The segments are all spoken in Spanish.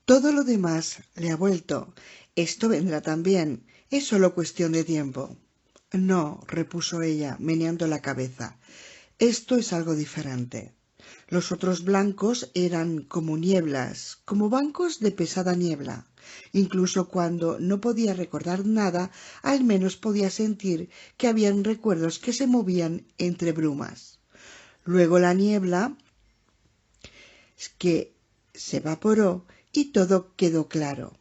Todo lo demás le ha vuelto. Esto vendrá también. Es solo cuestión de tiempo. No, repuso ella, meneando la cabeza. Esto es algo diferente. Los otros blancos eran como nieblas, como bancos de pesada niebla. Incluso cuando no podía recordar nada, al menos podía sentir que habían recuerdos que se movían entre brumas. Luego la niebla que se evaporó y todo quedó claro.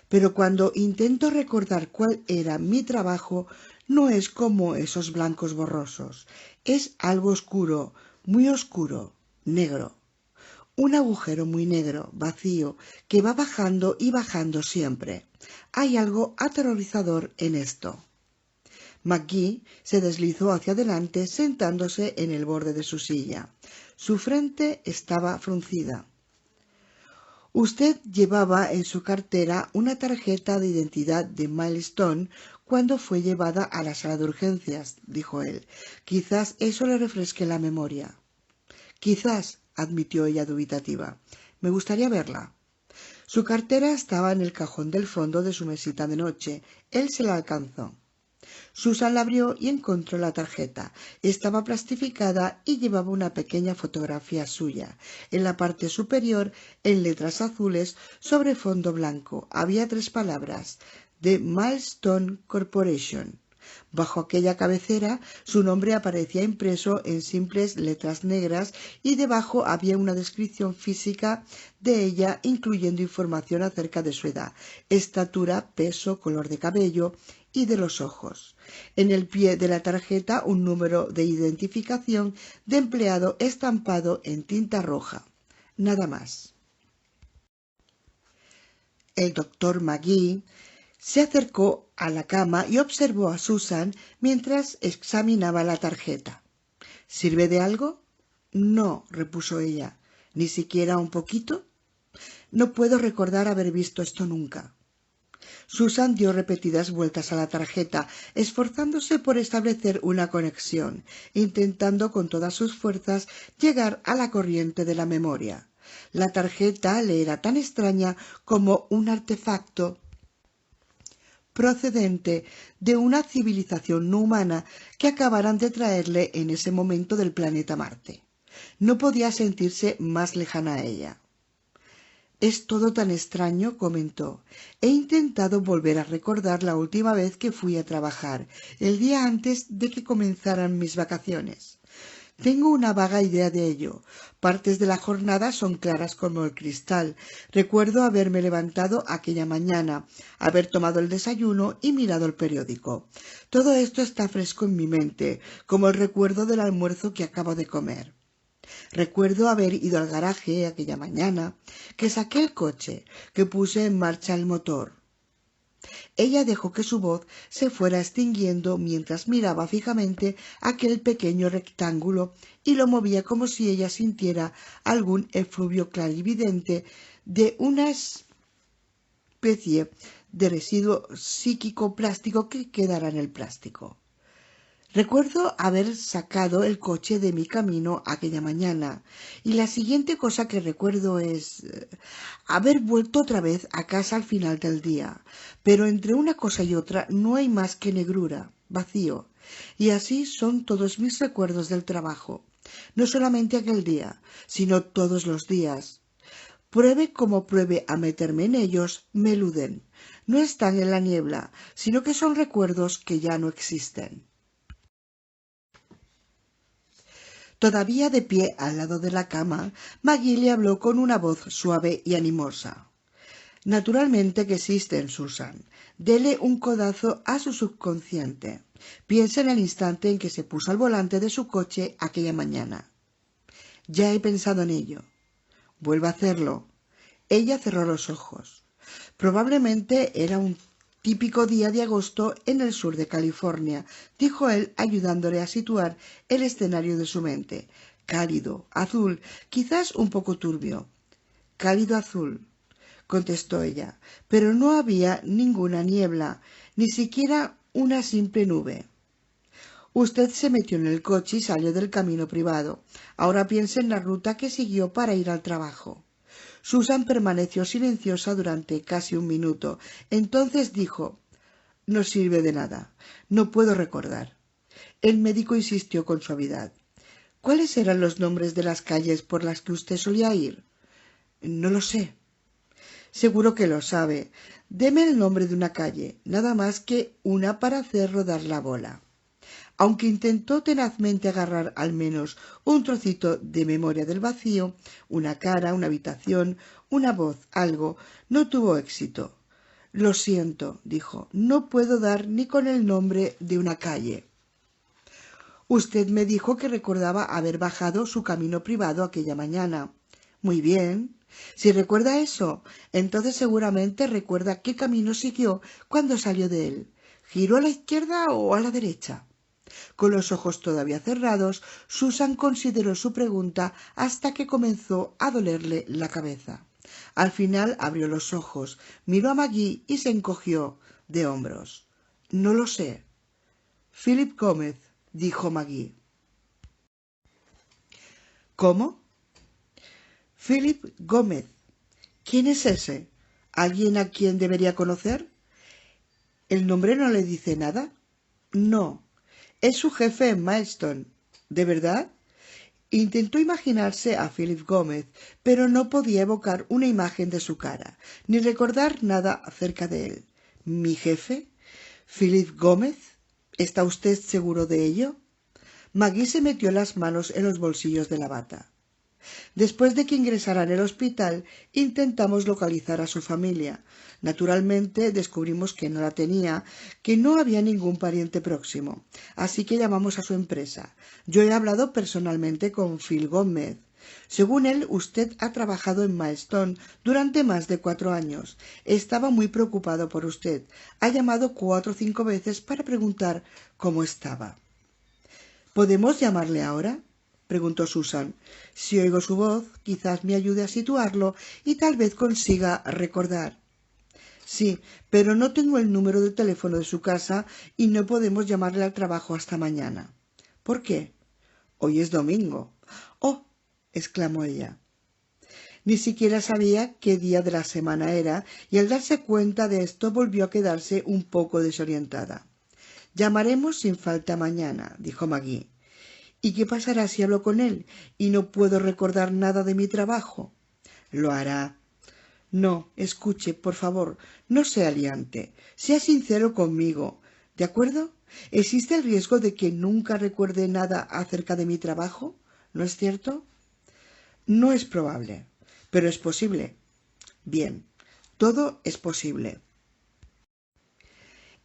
Pero cuando intento recordar cuál era mi trabajo, no es como esos blancos borrosos. Es algo oscuro, muy oscuro, negro. Un agujero muy negro, vacío, que va bajando y bajando siempre. Hay algo aterrorizador en esto. McGee se deslizó hacia adelante sentándose en el borde de su silla. Su frente estaba fruncida. Usted llevaba en su cartera una tarjeta de identidad de Milestone cuando fue llevada a la sala de urgencias, dijo él. Quizás eso le refresque la memoria. Quizás, admitió ella dubitativa. Me gustaría verla. Su cartera estaba en el cajón del fondo de su mesita de noche. Él se la alcanzó. Susan la abrió y encontró la tarjeta. Estaba plastificada y llevaba una pequeña fotografía suya. En la parte superior, en letras azules, sobre fondo blanco, había 3 palabras: The Milestone Corporation. Bajo aquella cabecera, su nombre aparecía impreso en simples letras negras y debajo había una descripción física de ella, incluyendo información acerca de su edad, estatura, peso, color de cabello y de los ojos. En el pie de la tarjeta un número de identificación de empleado estampado en tinta roja. Nada más. El doctor McGee se acercó a la cama y observó a Susan mientras examinaba la tarjeta. ¿Sirve de algo? No, repuso ella. ¿Ni siquiera un poquito? No puedo recordar haber visto esto nunca. Susan dio repetidas vueltas a la tarjeta, esforzándose por establecer una conexión, intentando con todas sus fuerzas llegar a la corriente de la memoria. La tarjeta le era tan extraña como un artefacto procedente de una civilización no humana que acabaran de traerle en ese momento del planeta Marte. No podía sentirse más lejana a ella. Es todo tan extraño, comentó. He intentado volver a recordar la última vez que fui a trabajar, el día antes de que comenzaran mis vacaciones. Tengo una vaga idea de ello. Partes de la jornada son claras como el cristal. Recuerdo haberme levantado aquella mañana, haber tomado el desayuno y mirado el periódico. Todo esto está fresco en mi mente, como el recuerdo del almuerzo que acabo de comer. Recuerdo haber ido al garaje aquella mañana, que saqué el coche, que puse en marcha el motor. Ella dejó que su voz se fuera extinguiendo mientras miraba fijamente aquel pequeño rectángulo y lo movía como si ella sintiera algún efluvio clarividente de una especie de residuo psíquico plástico que quedara en el plástico. Recuerdo haber sacado el coche de mi camino aquella mañana, y la siguiente cosa que recuerdo es haber vuelto otra vez a casa al final del día, pero entre una cosa y otra no hay más que negrura, vacío, y así son todos mis recuerdos del trabajo, no solamente aquel día, sino todos los días. Pruebe como pruebe a meterme en ellos, me eluden. No están en la niebla, sino que son recuerdos que ya no existen. Todavía de pie al lado de la cama, Maggie le habló con una voz suave y animosa. Naturalmente que existen, Susan. Dele un codazo a su subconsciente. Piensa en el instante en que se puso al volante de su coche aquella mañana. Ya he pensado en ello. Vuelva a hacerlo. Ella cerró los ojos. Probablemente era un típico día de agosto en el sur de California, dijo él, ayudándole a situar el escenario de su mente. Cálido, azul, quizás un poco turbio. Cálido azul, contestó ella, pero no había ninguna niebla, ni siquiera una simple nube. Usted se metió en el coche y salió del camino privado. Ahora piense en la ruta que siguió para ir al trabajo. Susan permaneció silenciosa durante casi un minuto. Entonces dijo: «No sirve de nada. No puedo recordar». El médico insistió con suavidad: «¿Cuáles eran los nombres de las calles por las que usted solía ir?» «No lo sé». «Seguro que lo sabe. Deme el nombre de una calle, nada más que una para hacer rodar la bola». Aunque intentó tenazmente agarrar al menos un trocito de memoria del vacío, una cara, una habitación, una voz, algo, no tuvo éxito. «Lo siento», dijo, «no puedo dar ni con el nombre de una calle». «Usted me dijo que recordaba haber bajado su camino privado aquella mañana». «Muy bien. Si recuerda eso, entonces seguramente recuerda qué camino siguió cuando salió de él. ¿Giró a la izquierda o a la derecha?» Con los ojos todavía cerrados, Susan consideró su pregunta hasta que comenzó a dolerle la cabeza. Al final abrió los ojos, miró a Maggie y se encogió de hombros. «No lo sé». «Philip Gómez», dijo Maggie. «¿Cómo?» «Philip Gómez. ¿Quién es ese? ¿Alguien a quien debería conocer?» «¿El nombre no le dice nada?» «No. Es su jefe en Milestone». «¿De verdad?» Intentó imaginarse a Philip Gómez, pero no podía evocar una imagen de su cara, ni recordar nada acerca de él. «¿Mi jefe? ¿Philip Gómez? ¿Está usted seguro de ello?» Maggie se metió las manos en los bolsillos de la bata. «Después de que ingresara en el hospital, intentamos localizar a su familia. Naturalmente, descubrimos que no la tenía, que no había ningún pariente próximo. Así que llamamos a su empresa. Yo he hablado personalmente con Phil Gómez. Según él, usted ha trabajado en Milestone durante más de 4 años. Estaba muy preocupado por usted. Ha llamado 4 o 5 veces para preguntar cómo estaba». «¿Podemos llamarle ahora?», preguntó Susan. «Si oigo su voz, quizás me ayude a situarlo y tal vez consiga recordar». «Sí, pero no tengo el número de teléfono de su casa y no podemos llamarle al trabajo hasta mañana». «¿Por qué?» «Hoy es domingo». «Oh», exclamó ella. Ni siquiera sabía qué día de la semana era y al darse cuenta de esto volvió a quedarse un poco desorientada. «Llamaremos sin falta mañana», dijo Maggie. «¿Y qué pasará si hablo con él y no puedo recordar nada de mi trabajo?» «Lo hará». «No, escuche, por favor, no sea liante. Sea sincero conmigo, ¿de acuerdo? ¿Existe el riesgo de que nunca recuerde nada acerca de mi trabajo? ¿No es cierto?» «No es probable, pero es posible». «Bien, todo es posible».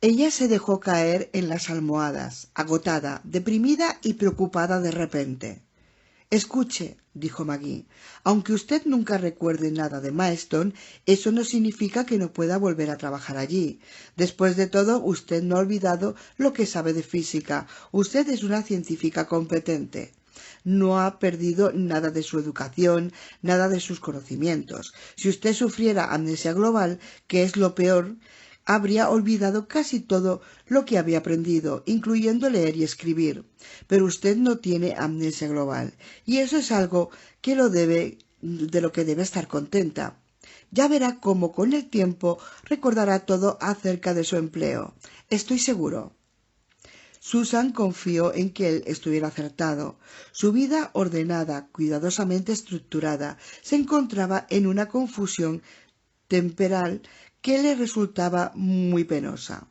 Ella se dejó caer en las almohadas, agotada, deprimida y preocupada de repente. «Escuche», dijo Maggie, «aunque usted nunca recuerde nada de Milestone, eso no significa que no pueda volver a trabajar allí. Después de todo, usted no ha olvidado lo que sabe de física. Usted es una científica competente. No ha perdido nada de su educación, nada de sus conocimientos. Si usted sufriera amnesia global, que es lo peor, habría olvidado casi todo lo que había aprendido, incluyendo leer y escribir. Pero usted no tiene amnesia global, y eso es algo de lo que debe estar contenta. Ya verá cómo con el tiempo recordará todo acerca de su empleo. Estoy seguro». Susan confió en que él estuviera acertado. Su vida ordenada, cuidadosamente estructurada, se encontraba en una confusión temporal que le resultaba muy penosa.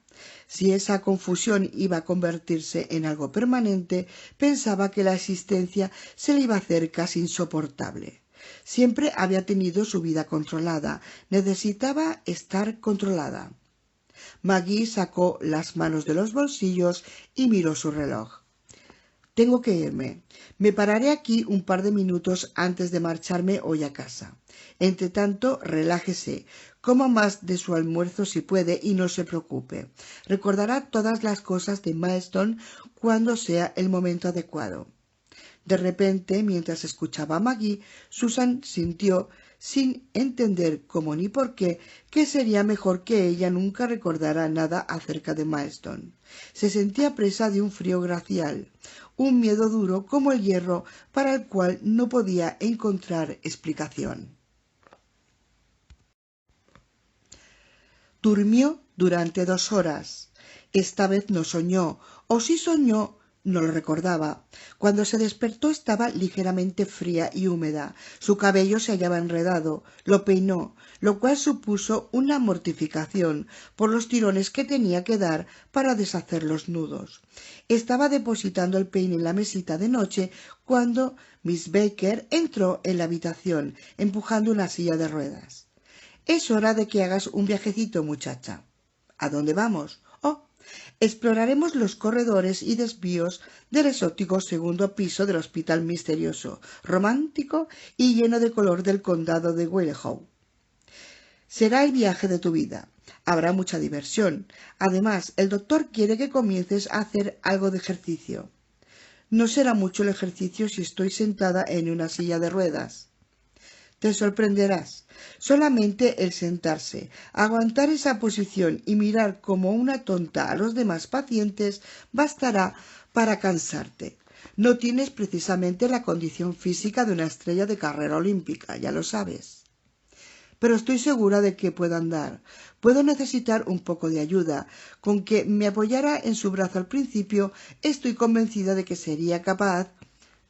Si esa confusión iba a convertirse en algo permanente, pensaba que la existencia se le iba a hacer casi insoportable. Siempre había tenido su vida controlada, necesitaba estar controlada. Maggie sacó las manos de los bolsillos y miró su reloj. «Tengo que irme. Me pararé aquí un par de minutos antes de marcharme hoy a casa. Entre tanto, relájese, coma más de su almuerzo si puede y no se preocupe. Recordará todas las cosas de Milestone cuando sea el momento adecuado». De repente, mientras escuchaba a Maggie, Susan sintió, sin entender cómo ni por qué, que sería mejor que ella nunca recordara nada acerca de Milestone. Se sentía presa de un frío glacial, un miedo duro como el hierro para el cual no podía encontrar explicación. Durmió durante 2 horas. Esta vez no soñó, o si soñó, no lo recordaba. Cuando se despertó estaba ligeramente fría y húmeda. Su cabello se hallaba enredado. Lo peinó, lo cual supuso una mortificación por los tirones que tenía que dar para deshacer los nudos. Estaba depositando el peine en la mesita de noche cuando Miss Baker entró en la habitación, empujando una silla de ruedas. Es hora de que hagas un viajecito, muchacha. ¿A dónde vamos? Oh, exploraremos los corredores y desvíos del exótico segundo piso del hospital misterioso, romántico y lleno de color del condado de Willow. Será el viaje de tu vida. Habrá mucha diversión. Además, el doctor quiere que comiences a hacer algo de ejercicio. No será mucho el ejercicio si estoy sentada en una silla de ruedas. Te sorprenderás. Solamente el sentarse, aguantar esa posición y mirar como una tonta a los demás pacientes bastará para cansarte. No tienes precisamente la condición física de una estrella de carrera olímpica, ya lo sabes. Pero estoy segura de que puedo andar. Puedo necesitar un poco de ayuda. Con que me apoyara en su brazo al principio, estoy convencida de que sería capaz.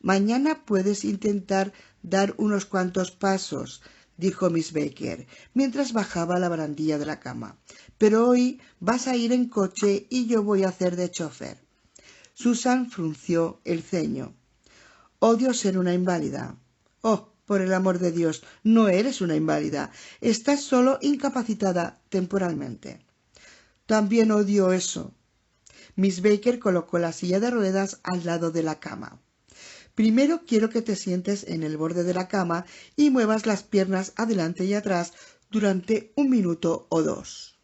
Mañana puedes intentar dar unos cuantos pasos, dijo Miss Baker, mientras bajaba la barandilla de la cama. Pero hoy vas a ir en coche y yo voy a hacer de chofer. Susan frunció el ceño. Odio ser una inválida. Oh, por el amor de Dios, no eres una inválida. Estás solo incapacitada temporalmente. También odio eso. Miss Baker colocó la silla de ruedas al lado de la cama. Primero quiero que te sientes en el borde de la cama y muevas las piernas adelante y atrás durante 1 minuto o 2.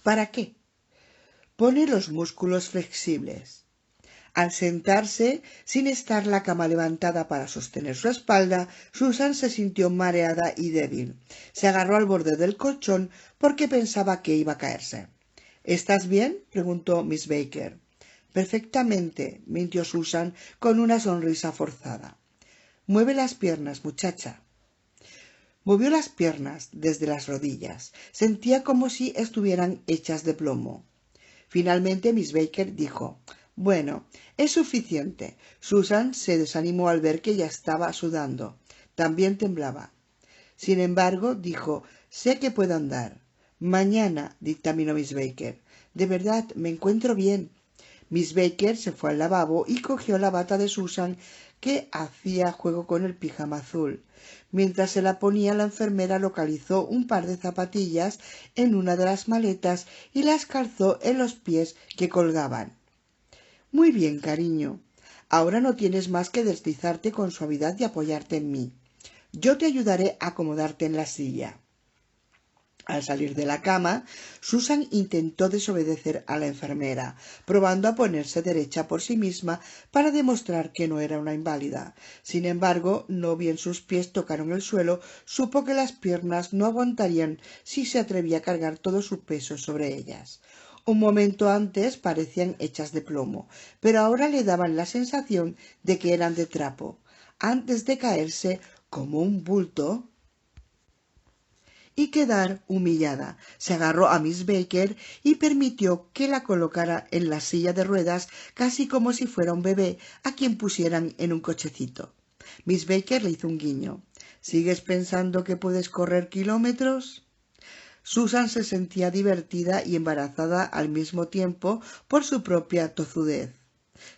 ¿Para qué? Pone los músculos flexibles. Al sentarse, sin estar la cama levantada para sostener su espalda, Susan se sintió mareada y débil. Se agarró al borde del colchón porque pensaba que iba a caerse. ¿Estás bien?, preguntó Miss Baker. Perfectamente, mintió Susan con una sonrisa forzada. Mueve las piernas, muchacha. Movió las piernas desde las rodillas. Sentía como si estuvieran hechas de plomo. Finalmente Miss Baker dijo: «Bueno, es suficiente». Susan se desanimó al ver que ya estaba sudando. También temblaba. Sin embargo, dijo: «Sé que puedo andar». «Mañana», dictaminó Miss Baker. «De verdad, me encuentro bien». Miss Baker se fue al lavabo y cogió la bata de Susan, que hacía juego con el pijama azul. Mientras se la ponía, la enfermera localizó un par de zapatillas en una de las maletas y las calzó en los pies que colgaban. «Muy bien, cariño. Ahora no tienes más que deslizarte con suavidad y apoyarte en mí. Yo te ayudaré a acomodarte en la silla». Al salir de la cama, Susan intentó desobedecer a la enfermera, probando a ponerse derecha por sí misma para demostrar que no era una inválida. Sin embargo, no bien sus pies tocaron el suelo, supo que las piernas no aguantarían si se atrevía a cargar todo su peso sobre ellas. Un momento antes parecían hechas de plomo, pero ahora le daban la sensación de que eran de trapo. Antes de caerse como un bulto y quedar humillada, se agarró a Miss Baker y permitió que la colocara en la silla de ruedas casi como si fuera un bebé a quien pusieran en un cochecito. Miss Baker le hizo un guiño. «¿Sigues pensando que puedes correr kilómetros?» Susan se sentía divertida y embarazada al mismo tiempo por su propia tozudez.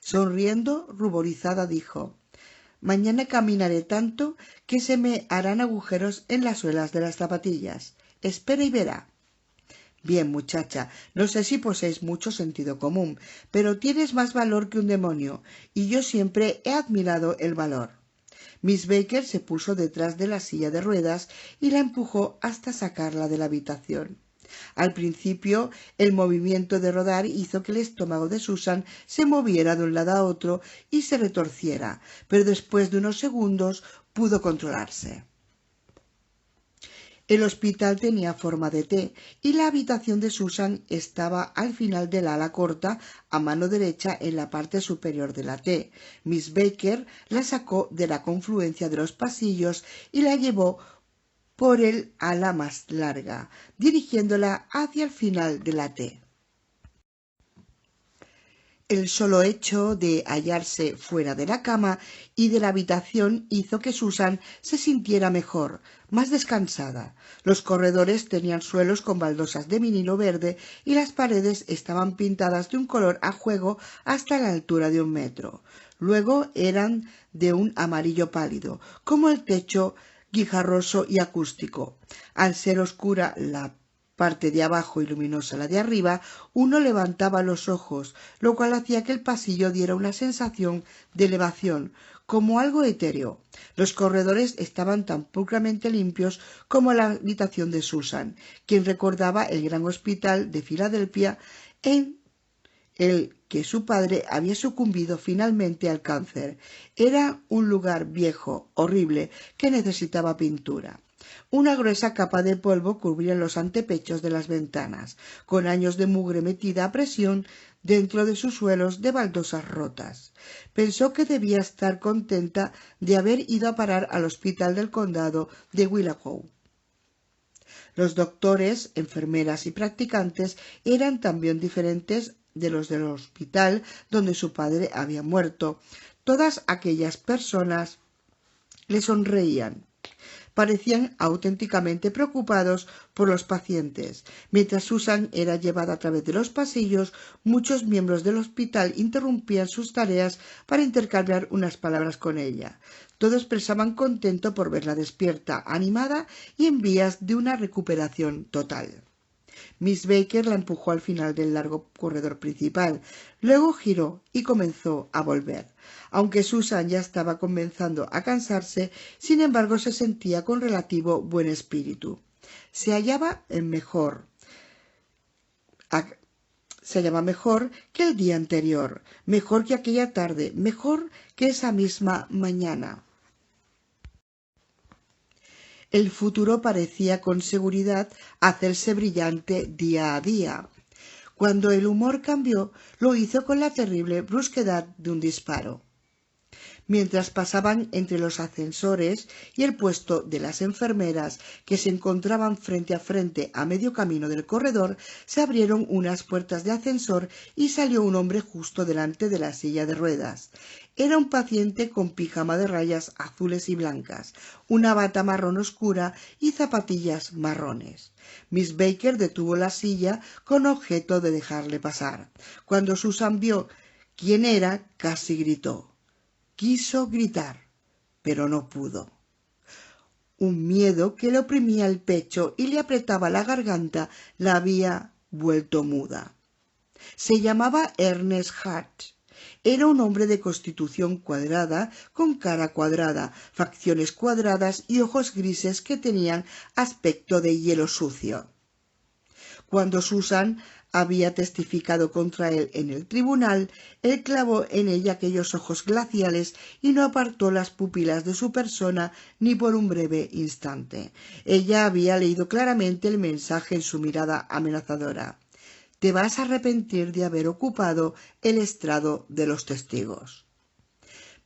Sonriendo, ruborizada, dijo: «Mañana caminaré tanto que se me harán agujeros en las suelas de las zapatillas. Espera y verá». «Bien, muchacha, no sé si posees mucho sentido común, pero tienes más valor que un demonio, y yo siempre he admirado el valor». Miss Baker se puso detrás de la silla de ruedas y la empujó hasta sacarla de la habitación. Al principio, el movimiento de rodar hizo que el estómago de Susan se moviera de un lado a otro y se retorciera, pero después de unos segundos pudo controlarse. El hospital tenía forma de T y la habitación de Susan estaba al final del ala corta, a mano derecha en la parte superior de la T. Miss Baker la sacó de la confluencia de los pasillos y la llevó por el ala más larga, dirigiéndola hacia el final de la T. El solo hecho de hallarse fuera de la cama y de la habitación hizo que Susan se sintiera mejor, más descansada. Los corredores tenían suelos con baldosas de vinilo verde y las paredes estaban pintadas de un color a juego hasta la altura de 1 metro. Luego eran de un amarillo pálido, como el techo guijarroso y acústico. Al ser oscura la parte de abajo y luminosa la de arriba, uno levantaba los ojos, lo cual hacía que el pasillo diera una sensación de elevación, como algo etéreo. Los corredores estaban tan pulcramente limpios como la habitación de Susan, quien recordaba el gran hospital de Filadelfia en el que su padre había sucumbido finalmente al cáncer. Era un lugar viejo, horrible, que necesitaba pintura. Una gruesa capa de polvo cubría los antepechos de las ventanas, con años de mugre metida a presión dentro de sus suelos de baldosas rotas. Pensó que debía estar contenta de haber ido a parar al hospital del condado de Willow. Los doctores, enfermeras y practicantes eran también diferentes de los del hospital donde su padre había muerto. Todas aquellas personas le sonreían. Parecían auténticamente preocupados por los pacientes. Mientras Susan era llevada a través de los pasillos, muchos miembros del hospital interrumpían sus tareas para intercambiar unas palabras con ella. Todos expresaban contento por verla despierta, animada y en vías de una recuperación total. Miss Baker la empujó al final del largo corredor principal. Luego giró y comenzó a volver. Aunque Susan ya estaba comenzando a cansarse, sin embargo se sentía con relativo buen espíritu. Se hallaba mejor que el día anterior, mejor que aquella tarde, mejor que esa misma mañana. El futuro parecía con seguridad hacerse brillante día a día. Cuando el humor cambió, lo hizo con la terrible brusquedad de un disparo. Mientras pasaban entre los ascensores y el puesto de las enfermeras, que se encontraban frente a medio camino del corredor, se abrieron unas puertas de ascensor y salió un hombre justo delante de la silla de ruedas. Era un paciente con pijama de rayas azules y blancas, una bata marrón oscura y zapatillas marrones. Miss Baker detuvo la silla con objeto de dejarle pasar. Cuando Susan vio quién era, casi gritó. Quiso gritar, pero no pudo. Un miedo que le oprimía el pecho y le apretaba la garganta la había vuelto muda. Se llamaba Ernest Hart. Era un hombre de constitución cuadrada, con cara cuadrada, facciones cuadradas y ojos grises que tenían aspecto de hielo sucio. Cuando Susan había testificado contra él en el tribunal, él clavó en ella aquellos ojos glaciales y no apartó las pupilas de su persona ni por un breve instante. Ella había leído claramente el mensaje en su mirada amenazadora. Te vas a arrepentir de haber ocupado el estrado de los testigos.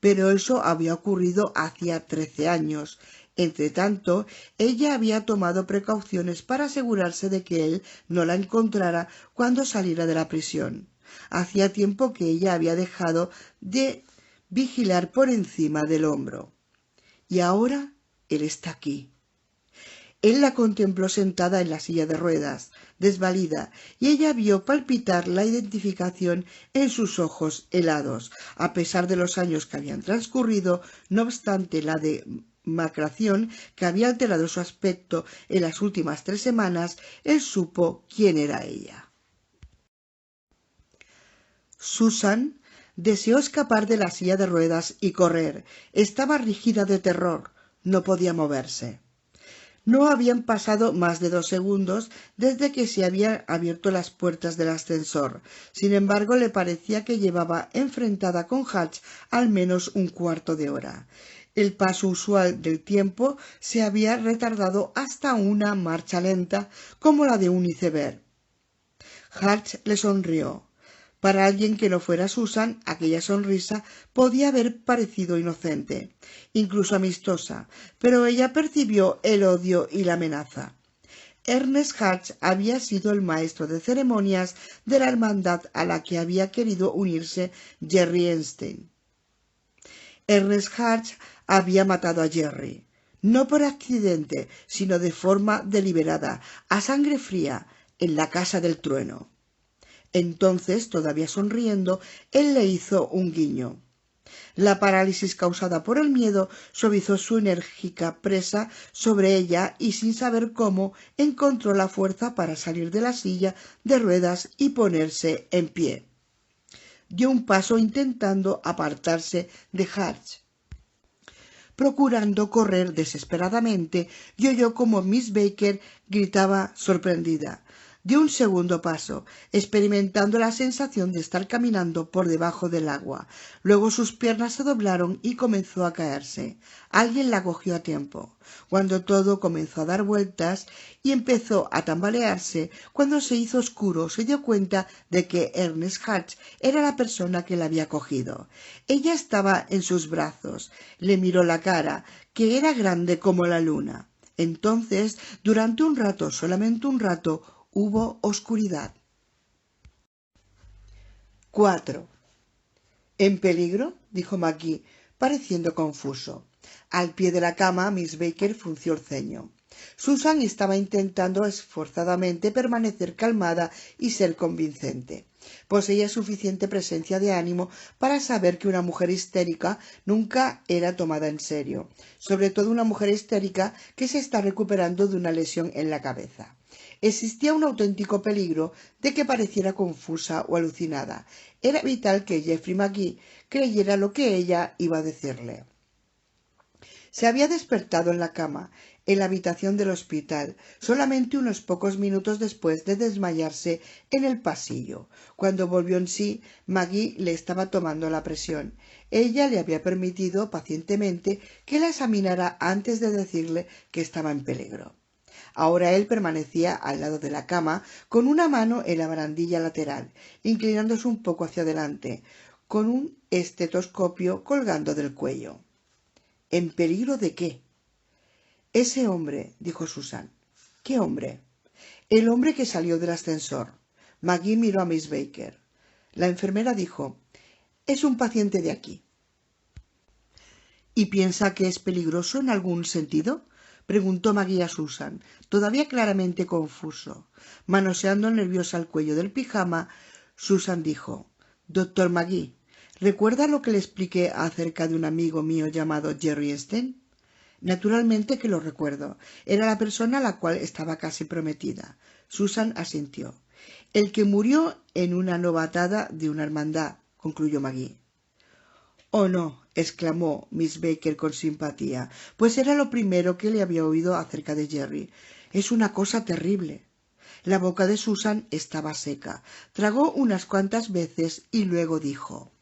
Pero eso había ocurrido hacía 13 años. Entretanto, ella había tomado precauciones para asegurarse de que él no la encontrara cuando saliera de la prisión. Hacía tiempo que ella había dejado de vigilar por encima del hombro. Y ahora él está aquí. Él la contempló sentada en la silla de ruedas, desvalida, y ella vio palpitar la identificación en sus ojos helados. A pesar de los años que habían transcurrido, no obstante la demacración que había alterado su aspecto en las últimas 3 semanas, él supo quién era ella. Susan deseó escapar de la silla de ruedas y correr. Estaba rígida de terror. No podía moverse. No habían pasado más de 2 segundos desde que se habían abierto las puertas del ascensor. Sin embargo, le parecía que llevaba enfrentada con Hatch al menos un cuarto de hora. El paso usual del tiempo se había retardado hasta una marcha lenta, como la de un iceberg. Hatch le sonrió. Para alguien que no fuera Susan, aquella sonrisa podía haber parecido inocente, incluso amistosa, pero ella percibió el odio y la amenaza. Ernest Hatch había sido el maestro de ceremonias de la hermandad a la que había querido unirse Jerry Einstein. Ernest Hatch había matado a Jerry, no por accidente, sino de forma deliberada, a sangre fría, en la casa del trueno. Entonces, todavía sonriendo, él le hizo un guiño. La parálisis causada por el miedo suavizó su enérgica presa sobre ella y, sin saber cómo, encontró la fuerza para salir de la silla de ruedas y ponerse en pie. Dio un paso intentando apartarse de Hatch. Procurando correr desesperadamente, y oyó como Miss Baker gritaba sorprendida. Dio un segundo paso, experimentando la sensación de estar caminando por debajo del agua. Luego sus piernas se doblaron y comenzó a caerse. Alguien la cogió a tiempo. Cuando todo comenzó a dar vueltas y empezó a tambalearse, cuando se hizo oscuro, se dio cuenta de que Ernest Hatch era la persona que la había cogido. Ella estaba en sus brazos. Le miró la cara, que era grande como la luna. Entonces, durante un rato, solamente un rato, hubo oscuridad. 4. ¿En peligro?, dijo Maggie, pareciendo confuso. Al pie de la cama, Miss Baker frunció el ceño. Susan estaba intentando esforzadamente permanecer calmada y ser convincente. Poseía suficiente presencia de ánimo para saber que una mujer histérica nunca era tomada en serio, sobre todo una mujer histérica que se está recuperando de una lesión en la cabeza. Existía un auténtico peligro de que pareciera confusa o alucinada. Era vital que Jeffrey McGee creyera lo que ella iba a decirle. Se había despertado en la cama, en la habitación del hospital, solamente unos pocos minutos después de desmayarse en el pasillo. Cuando volvió en sí, Maggie le estaba tomando la presión. Ella le había permitido pacientemente que la examinara antes de decirle que estaba en peligro. Ahora él permanecía al lado de la cama, con una mano en la barandilla lateral, inclinándose un poco hacia adelante, con un estetoscopio colgando del cuello. ¿En peligro de qué? Ese hombre, dijo Susan. ¿Qué hombre? El hombre que salió del ascensor. Maggie miró a Miss Baker. La enfermera dijo: es un paciente de aquí. ¿Y piensa que es peligroso en algún sentido?, preguntó Maggie a Susan, todavía claramente confuso. Manoseando nerviosa el cuello del pijama, Susan dijo: Doctor Magee, ¿recuerda lo que le expliqué acerca de un amigo mío llamado Jerry Einstein? Naturalmente que lo recuerdo. Era la persona a la cual estaba casi prometida. Susan asintió. El que murió en una novatada de una hermandad, concluyó Magee. Oh, no, exclamó Miss Baker con simpatía, pues era lo primero que le había oído acerca de Jerry. Es una cosa terrible. La boca de Susan estaba seca. Tragó unas cuantas veces y luego dijo: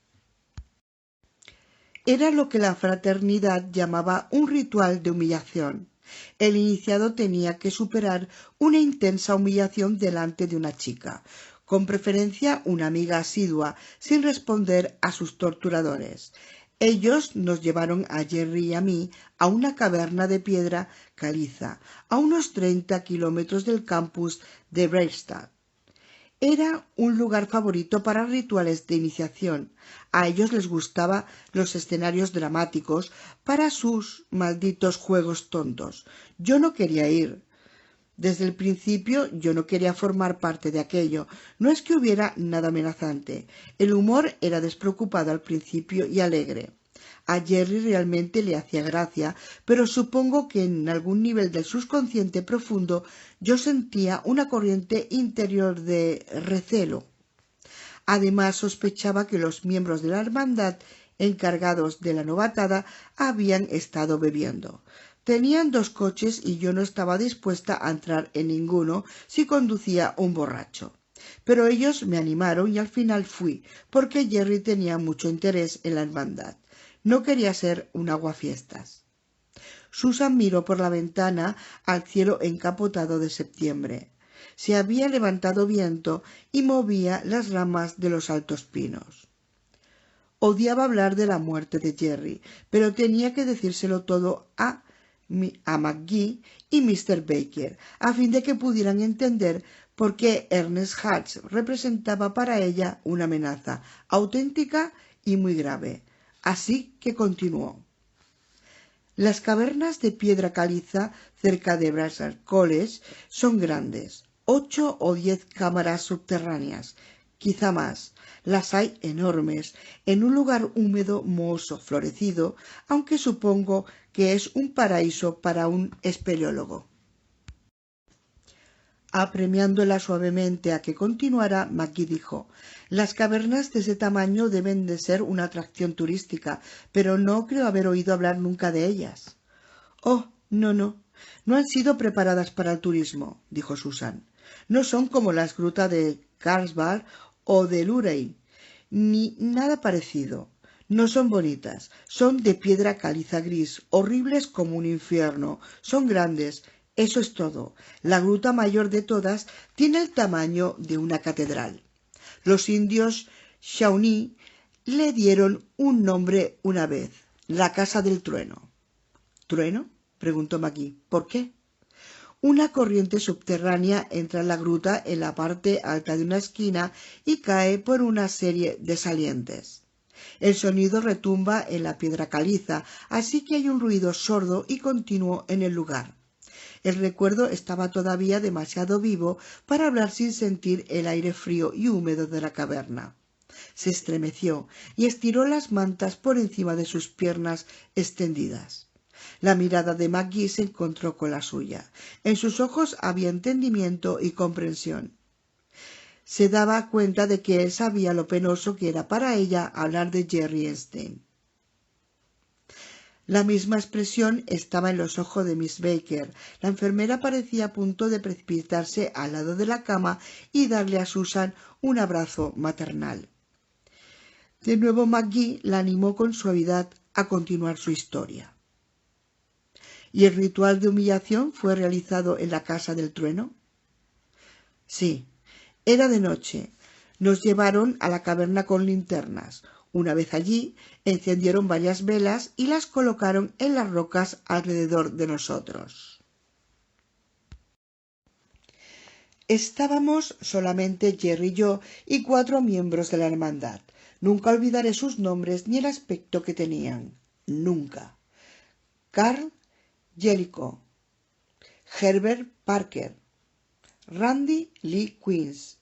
era lo que la fraternidad llamaba un ritual de humillación. El iniciado tenía que superar una intensa humillación delante de una chica, con preferencia una amiga asidua, sin responder a sus torturadores. Ellos nos llevaron a Jerry y a mí a una caverna de piedra caliza, a unos 30 kilómetros del campus de Breiðstad. Era un lugar favorito para rituales de iniciación. A ellos les gustaban los escenarios dramáticos para sus malditos juegos tontos. Yo no quería ir. Desde el principio yo no quería formar parte de aquello. No es que hubiera nada amenazante. El humor era despreocupado al principio y alegre. A Jerry realmente le hacía gracia, pero supongo que en algún nivel del subconsciente profundo yo sentía una corriente interior de recelo. Además, sospechaba que los miembros de la hermandad encargados de la novatada habían estado bebiendo. Tenían 2 coches y yo no estaba dispuesta a entrar en ninguno si conducía un borracho. Pero ellos me animaron y al final fui, porque Jerry tenía mucho interés en la hermandad. No quería ser un aguafiestas. Susan miró por la ventana al cielo encapotado de septiembre. Se había levantado viento y movía las ramas de los altos pinos. Odiaba hablar de la muerte de Jerry, pero tenía que decírselo todo a McGee y Mr. Baker, a fin de que pudieran entender por qué Ernest Hatch representaba para ella una amenaza auténtica y muy grave. Así que continuó. Las cavernas de piedra caliza cerca de Brassard College son grandes, 8 o 10 cámaras subterráneas, quizá más. Las hay enormes, en un lugar húmedo, mohoso, florecido, aunque supongo que es un paraíso para un espeleólogo. Apremiándola suavemente a que continuara, McGee dijo: «Las cavernas de ese tamaño deben de ser una atracción turística, pero no creo haber oído hablar nunca de ellas». «Oh, no han sido preparadas para el turismo», dijo Susan. «No son como las grutas de Carlsbad o de Luray, ni nada parecido. No son bonitas, son de piedra caliza gris, horribles como un infierno, son grandes». Eso es todo. La gruta mayor de todas tiene el tamaño de una catedral. Los indios Shawnee le dieron un nombre una vez: la Casa del Trueno. ¿Trueno?, preguntó McGee. ¿Por qué? Una corriente subterránea entra en la gruta en la parte alta de una esquina y cae por una serie de salientes. El sonido retumba en la piedra caliza, así que hay un ruido sordo y continuo en el lugar. El recuerdo estaba todavía demasiado vivo para hablar sin sentir el aire frío y húmedo de la caverna. Se estremeció y estiró las mantas por encima de sus piernas extendidas. La mirada de McGee se encontró con la suya. En sus ojos había entendimiento y comprensión. Se daba cuenta de que él sabía lo penoso que era para ella hablar de Jerry Einstein. La misma expresión estaba en los ojos de Miss Baker. La enfermera parecía a punto de precipitarse al lado de la cama y darle a Susan un abrazo maternal. De nuevo McGee la animó con suavidad a continuar su historia. ¿Y el ritual de humillación fue realizado en la Casa del Trueno? Sí, era de noche. Nos llevaron a la caverna con linternas. Una vez allí, encendieron varias velas y las colocaron en las rocas alrededor de nosotros. Estábamos solamente Jerry y yo y 4 miembros de la hermandad. Nunca olvidaré sus nombres ni el aspecto que tenían. Nunca. Carl Jellicoe, Herbert Parker, Randy Lee Queens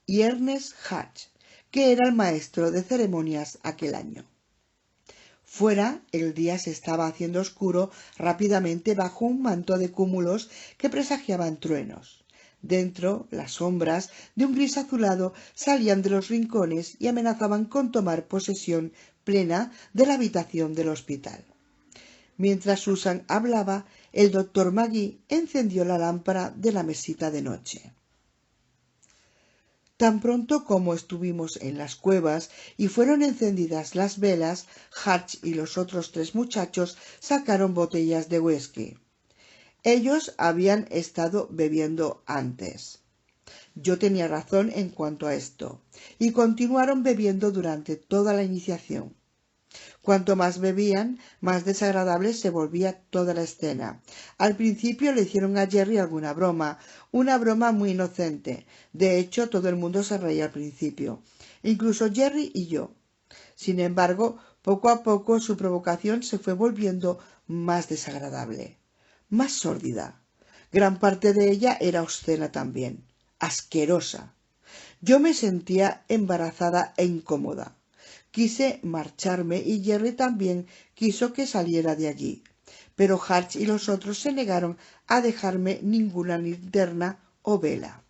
y Ernest Hatch, que era el maestro de ceremonias aquel año. Fuera, el día se estaba haciendo oscuro rápidamente bajo un manto de cúmulos que presagiaban truenos. Dentro, las sombras de un gris azulado salían de los rincones y amenazaban con tomar posesión plena de la habitación del hospital. Mientras Susan hablaba, el doctor McGee encendió la lámpara de la mesita de noche. Tan pronto como estuvimos en las cuevas y fueron encendidas las velas, Hatch y los otros 3 muchachos sacaron botellas de whisky. Ellos habían estado bebiendo antes. Yo tenía razón en cuanto a esto, y continuaron bebiendo durante toda la iniciación. Cuanto más bebían, más desagradable se volvía toda la escena. Al principio le hicieron a Jerry alguna broma, una broma muy inocente. De hecho, todo el mundo se reía al principio, incluso Jerry y yo. Sin embargo, poco a poco su provocación se fue volviendo más desagradable, más sórdida. Gran parte de ella era obscena también, asquerosa. Yo me sentía embarazada e incómoda. Quise marcharme y Jerry también quiso que saliera de allí, pero Hatch y los otros se negaron a dejarme ninguna linterna o vela.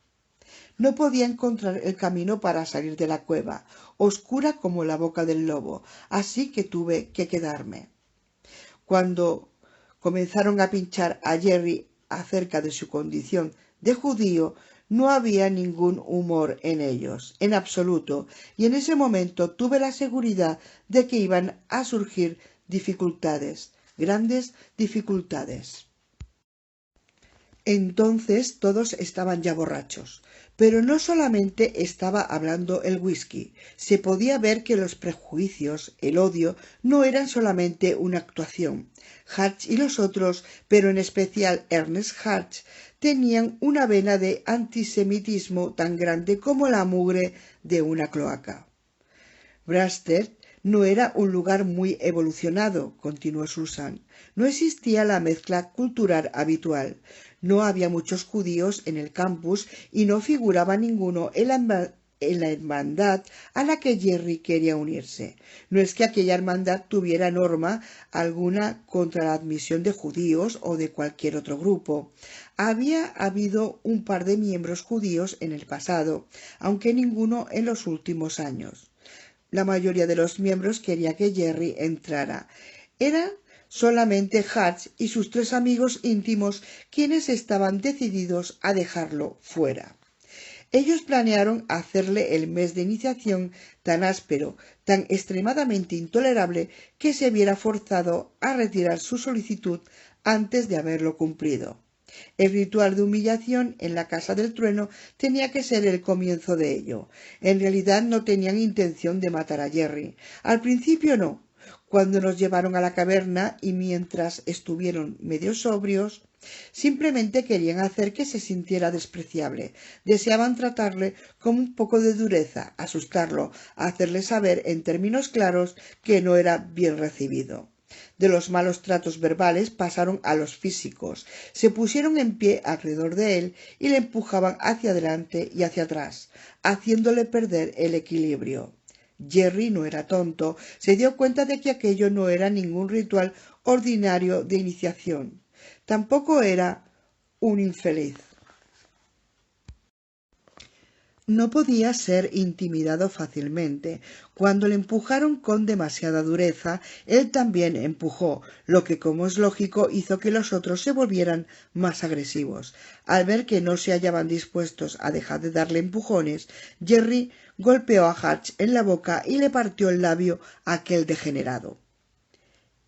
No podía encontrar el camino para salir de la cueva, oscura como la boca del lobo, así que tuve que quedarme. Cuando comenzaron a pinchar a Jerry acerca de su condición de judío, no había ningún humor en ellos, en absoluto, y en ese momento tuve la seguridad de que iban a surgir dificultades, grandes dificultades. Entonces todos estaban ya borrachos. Pero no solamente estaba hablando el whisky, se podía ver que los prejuicios, el odio, no eran solamente una actuación. Hatch y los otros, pero en especial Ernest Hatch, tenían una vena de antisemitismo tan grande como la mugre de una cloaca. Brasted no era un lugar muy evolucionado, continuó Susan. No existía la mezcla cultural habitual. No había muchos judíos en el campus y no figuraba ninguno en la hermandad a la que Jerry quería unirse. No es que aquella hermandad tuviera norma alguna contra la admisión de judíos o de cualquier otro grupo. Había habido un par de miembros judíos en el pasado, aunque ninguno en los últimos años. La mayoría de los miembros quería que Jerry entrara. Eran solamente Hatch y sus 3 amigos íntimos quienes estaban decididos a dejarlo fuera. Ellos planearon hacerle el mes de iniciación tan áspero, tan extremadamente intolerable, que se viera forzado a retirar su solicitud antes de haberlo cumplido. El ritual de humillación en la Casa del Trueno tenía que ser el comienzo de ello. En realidad no tenían intención de matar a Jerry. Al principio no. Cuando nos llevaron a la caverna y mientras estuvieron medio sobrios, simplemente querían hacer que se sintiera despreciable. Deseaban tratarle con un poco de dureza, asustarlo, hacerle saber en términos claros que no era bien recibido. De los malos tratos verbales pasaron a los físicos. Se pusieron en pie alrededor de él y le empujaban hacia adelante y hacia atrás, haciéndole perder el equilibrio. Jerry no era tonto, se dio cuenta de que aquello no era ningún ritual ordinario de iniciación. Tampoco era un infeliz. No podía ser intimidado fácilmente. Cuando le empujaron con demasiada dureza, él también empujó, lo que, como es lógico, hizo que los otros se volvieran más agresivos. Al ver que no se hallaban dispuestos a dejar de darle empujones, Jerry golpeó a Hatch en la boca y le partió el labio a aquel degenerado.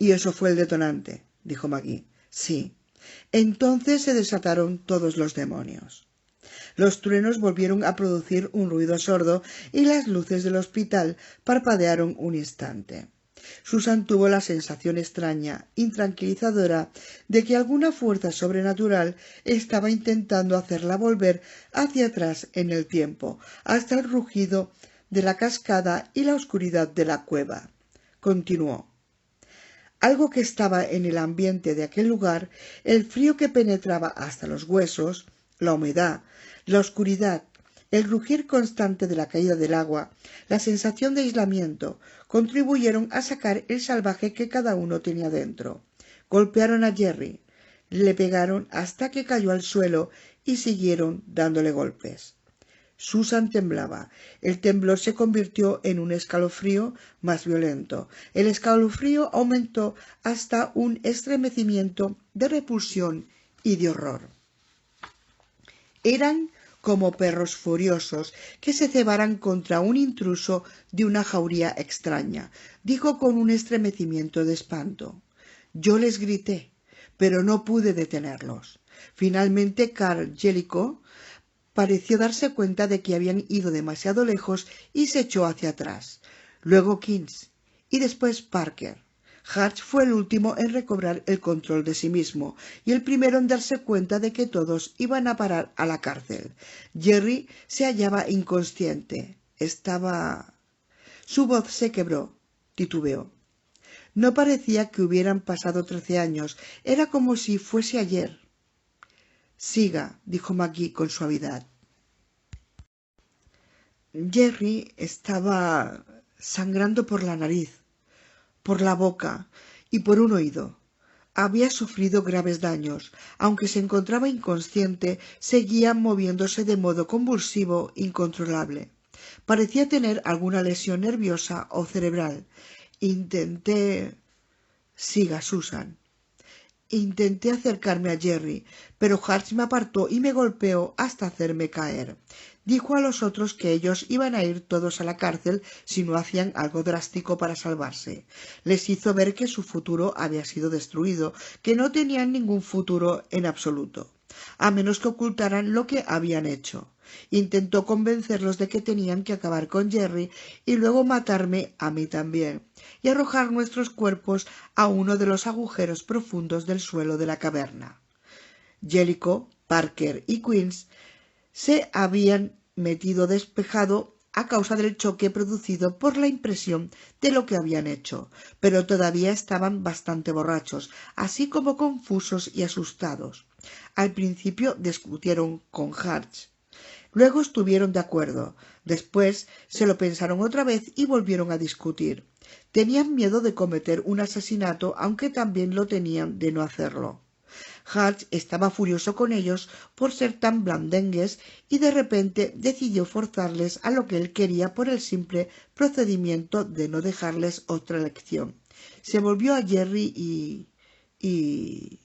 —¿Y eso fue el detonante? —dijo Maggie. —Sí. Entonces se desataron todos los demonios. Los truenos volvieron a producir un ruido sordo y las luces del hospital parpadearon un instante. Susan tuvo la sensación extraña, intranquilizadora, de que alguna fuerza sobrenatural estaba intentando hacerla volver hacia atrás en el tiempo, hasta el rugido de la cascada y la oscuridad de la cueva. Continuó. Algo que estaba en el ambiente de aquel lugar, el frío que penetraba hasta los huesos, la humedad, la oscuridad, el rugir constante de la caída del agua, la sensación de aislamiento, contribuyeron a sacar el salvaje que cada uno tenía dentro. Golpearon a Jerry, le pegaron hasta que cayó al suelo y siguieron dándole golpes. Susan temblaba. El temblor se convirtió en un escalofrío más violento. El escalofrío aumentó hasta un estremecimiento de repulsión y de horror. Eran como perros furiosos que se cebaran contra un intruso de una jauría extraña, dijo con un estremecimiento de espanto. Yo les grité, pero no pude detenerlos. Finalmente Carl Jellicoe pareció darse cuenta de que habían ido demasiado lejos y se echó hacia atrás. Luego Keynes y después Parker. Hatch fue el último en recobrar el control de sí mismo y el primero en darse cuenta de que todos iban a parar a la cárcel. Jerry se hallaba inconsciente. Estaba... Su voz se quebró. Titubeó. No parecía que hubieran pasado 13 años. Era como si fuese ayer. Siga, dijo Maggie con suavidad. Jerry estaba sangrando por la nariz, por la boca y por un oído. Había sufrido graves daños. Aunque se encontraba inconsciente, seguía moviéndose de modo convulsivo, incontrolable. Parecía tener alguna lesión nerviosa o cerebral. Intenté... Siga, Susan. Intenté acercarme a Jerry, pero Hatch me apartó y me golpeó hasta hacerme caer. Dijo a los otros que ellos iban a ir todos a la cárcel si no hacían algo drástico para salvarse. Les hizo ver que su futuro había sido destruido, que no tenían ningún futuro en absoluto. a menos que ocultaran lo que habían hecho. Intentó convencerlos de que tenían que acabar con Jerry y luego matarme a mí también, y arrojar nuestros cuerpos a uno de los agujeros profundos del suelo de la caverna. Jellicoe, Parker y Queens se habían metido despejado a causa del choque producido por la impresión de lo que habían hecho, pero todavía estaban bastante borrachos, así como confusos y asustados. Al principio discutieron con Hatch. Luego estuvieron de acuerdo. Después se lo pensaron otra vez y volvieron a discutir. Tenían miedo de cometer un asesinato, aunque también lo tenían de no hacerlo. Hatch estaba furioso con ellos por ser tan blandengues y de repente decidió forzarles a lo que él quería por el simple procedimiento de no dejarles otra lección. Se volvió a Jerry y...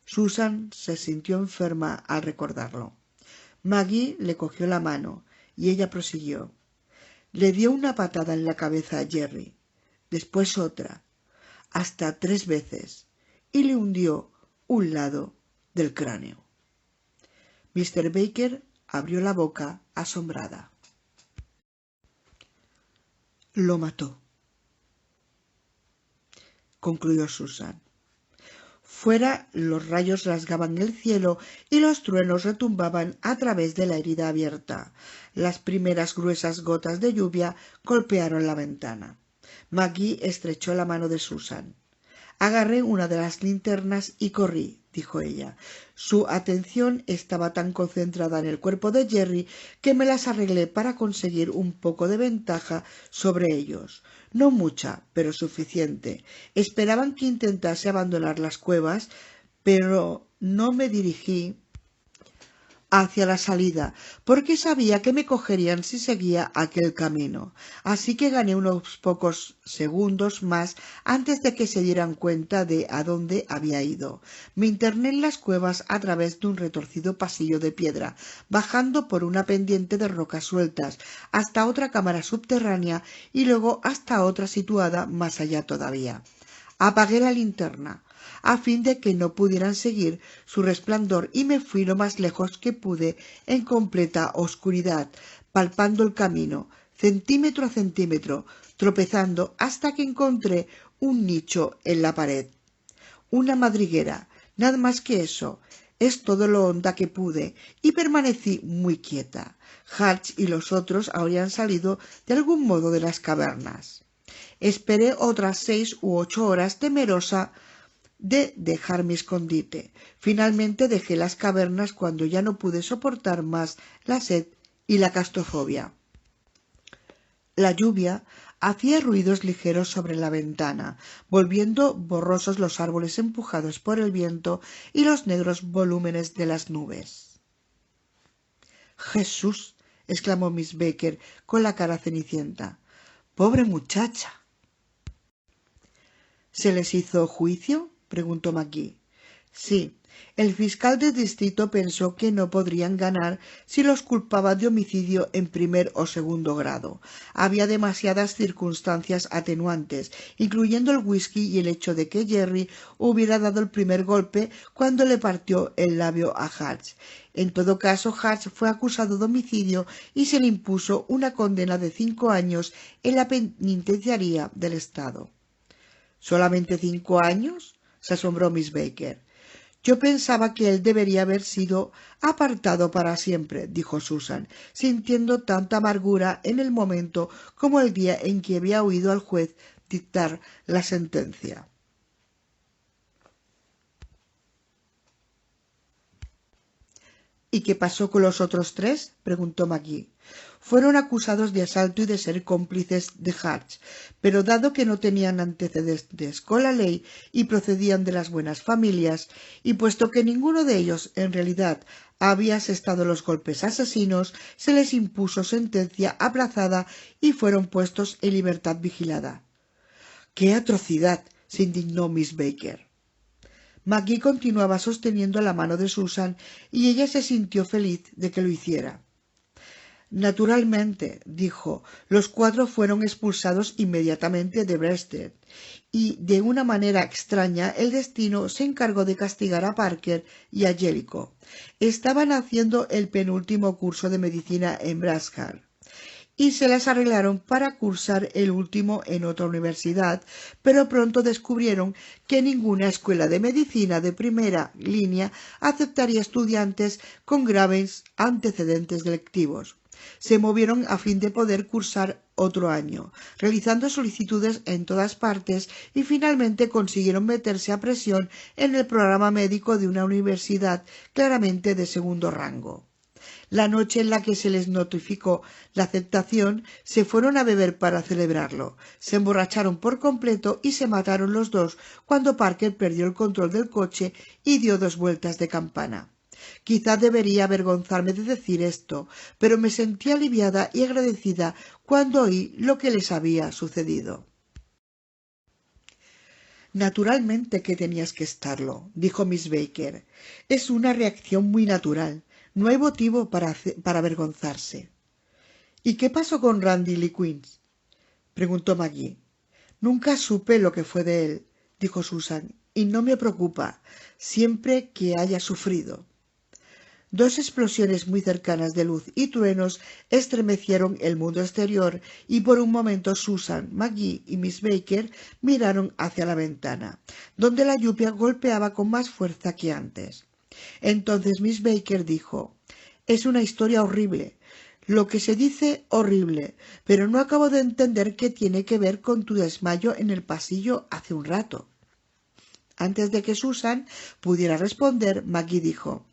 Susan se sintió enferma al recordarlo. Maggie le cogió la mano y ella prosiguió. Le dio una patada en la cabeza a Jerry, después otra, hasta 3 veces, y le hundió un lado del cráneo. Mr. Baker abrió la boca asombrada. Lo mató, concluyó Susan. Fuera los rayos rasgaban el cielo y los truenos retumbaban a través de la herida abierta. Las primeras gruesas gotas de lluvia golpearon la ventana. Maggie estrechó la mano de Susan. Agarré una de las linternas y corrí, dijo ella. Su atención estaba tan concentrada en el cuerpo de Jerry que me las arreglé para conseguir un poco de ventaja sobre ellos. No mucha, pero suficiente. Esperaban que intentase abandonar las cuevas, pero no me dirigí hacia la salida, porque sabía que me cogerían si seguía aquel camino. Así que gané unos pocos segundos más antes de que se dieran cuenta de a dónde había ido. Me interné en las cuevas a través de un retorcido pasillo de piedra, bajando por una pendiente de rocas sueltas, hasta otra cámara subterránea y luego hasta otra situada más allá todavía. Apagué la linterna a fin de que no pudieran seguir su resplandor y me fui lo más lejos que pude en completa oscuridad, palpando el camino, centímetro a centímetro, tropezando hasta que encontré un nicho en la pared. Una madriguera, nada más que eso. Es todo lo honda que pude, y permanecí muy quieta. Hatch y los otros habrían salido de algún modo de las cavernas. Esperé otras 6 u 8 horas temerosa de dejar mi escondite. Finalmente dejé las cavernas cuando ya no pude soportar más la sed y la claustrofobia. La lluvia hacía ruidos ligeros sobre la ventana, volviendo borrosos los árboles empujados por el viento y los negros volúmenes de las nubes. —¡Jesús! —exclamó Miss Baker con la cara cenicienta. —¡Pobre muchacha! —¿Se les hizo juicio? —preguntó Maggie. —Sí. El fiscal de distrito pensó que no podrían ganar si los culpaba de homicidio en primer o segundo grado. Había demasiadas circunstancias atenuantes, incluyendo el whisky y el hecho de que Jerry hubiera dado el primer golpe cuando le partió el labio a Hatch. En todo caso, Hatch fue acusado de homicidio y se le impuso una condena de 5 años en la penitenciaría del estado. —¿Solamente 5 años? —se asombró Miss Baker. —Yo pensaba que él debería haber sido apartado para siempre —dijo Susan, sintiendo tanta amargura en el momento como el día en que había oído al juez dictar la sentencia. —¿Y qué pasó con los otros 3? —preguntó Maggie. Fueron acusados de asalto y de ser cómplices de Hatch, pero dado que no tenían antecedentes con la ley y procedían de las buenas familias, y puesto que ninguno de ellos en realidad había asestado los golpes asesinos, se les impuso sentencia aplazada y fueron puestos en libertad vigilada. —¡Qué atrocidad! —se indignó Miss Baker. Maggie continuaba sosteniendo la mano de Susan y ella se sintió feliz de que lo hiciera. Naturalmente, dijo, los 4 fueron expulsados inmediatamente de Brewster, y de una manera extraña el destino se encargó de castigar a Parker y a Jellicoe. Estaban haciendo el penúltimo curso de medicina en Brascar y se las arreglaron para cursar el último en otra universidad, pero pronto descubrieron que ninguna escuela de medicina de primera línea aceptaría estudiantes con graves antecedentes delictivos. Se movieron a fin de poder cursar otro año, realizando solicitudes en todas partes y finalmente consiguieron meterse a presión en el programa médico de una universidad claramente de segundo rango. La noche en la que se les notificó la aceptación, se fueron a beber para celebrarlo. Se emborracharon por completo y se mataron los dos cuando Parker perdió el control del coche y dio 2 vueltas de campana. Quizá debería avergonzarme de decir esto, pero me sentí aliviada y agradecida cuando oí lo que les había sucedido. Naturalmente que tenías que estarlo, dijo Miss Baker. Es una reacción muy natural. No hay motivo para avergonzarse. ¿Y qué pasó con Randy Lee Queens? Preguntó Maggie. Nunca supe lo que fue de él, dijo Susan, y no me preocupa, siempre que haya sufrido. 2 explosiones muy cercanas de luz y truenos estremecieron el mundo exterior y por un momento Susan, Maggie y Miss Baker miraron hacia la ventana, donde la lluvia golpeaba con más fuerza que antes. Entonces Miss Baker dijo: «Es una historia horrible. Lo que se dice horrible, pero no acabo de entender qué tiene que ver con tu desmayo en el pasillo hace un rato». Antes de que Susan pudiera responder, Maggie dijo: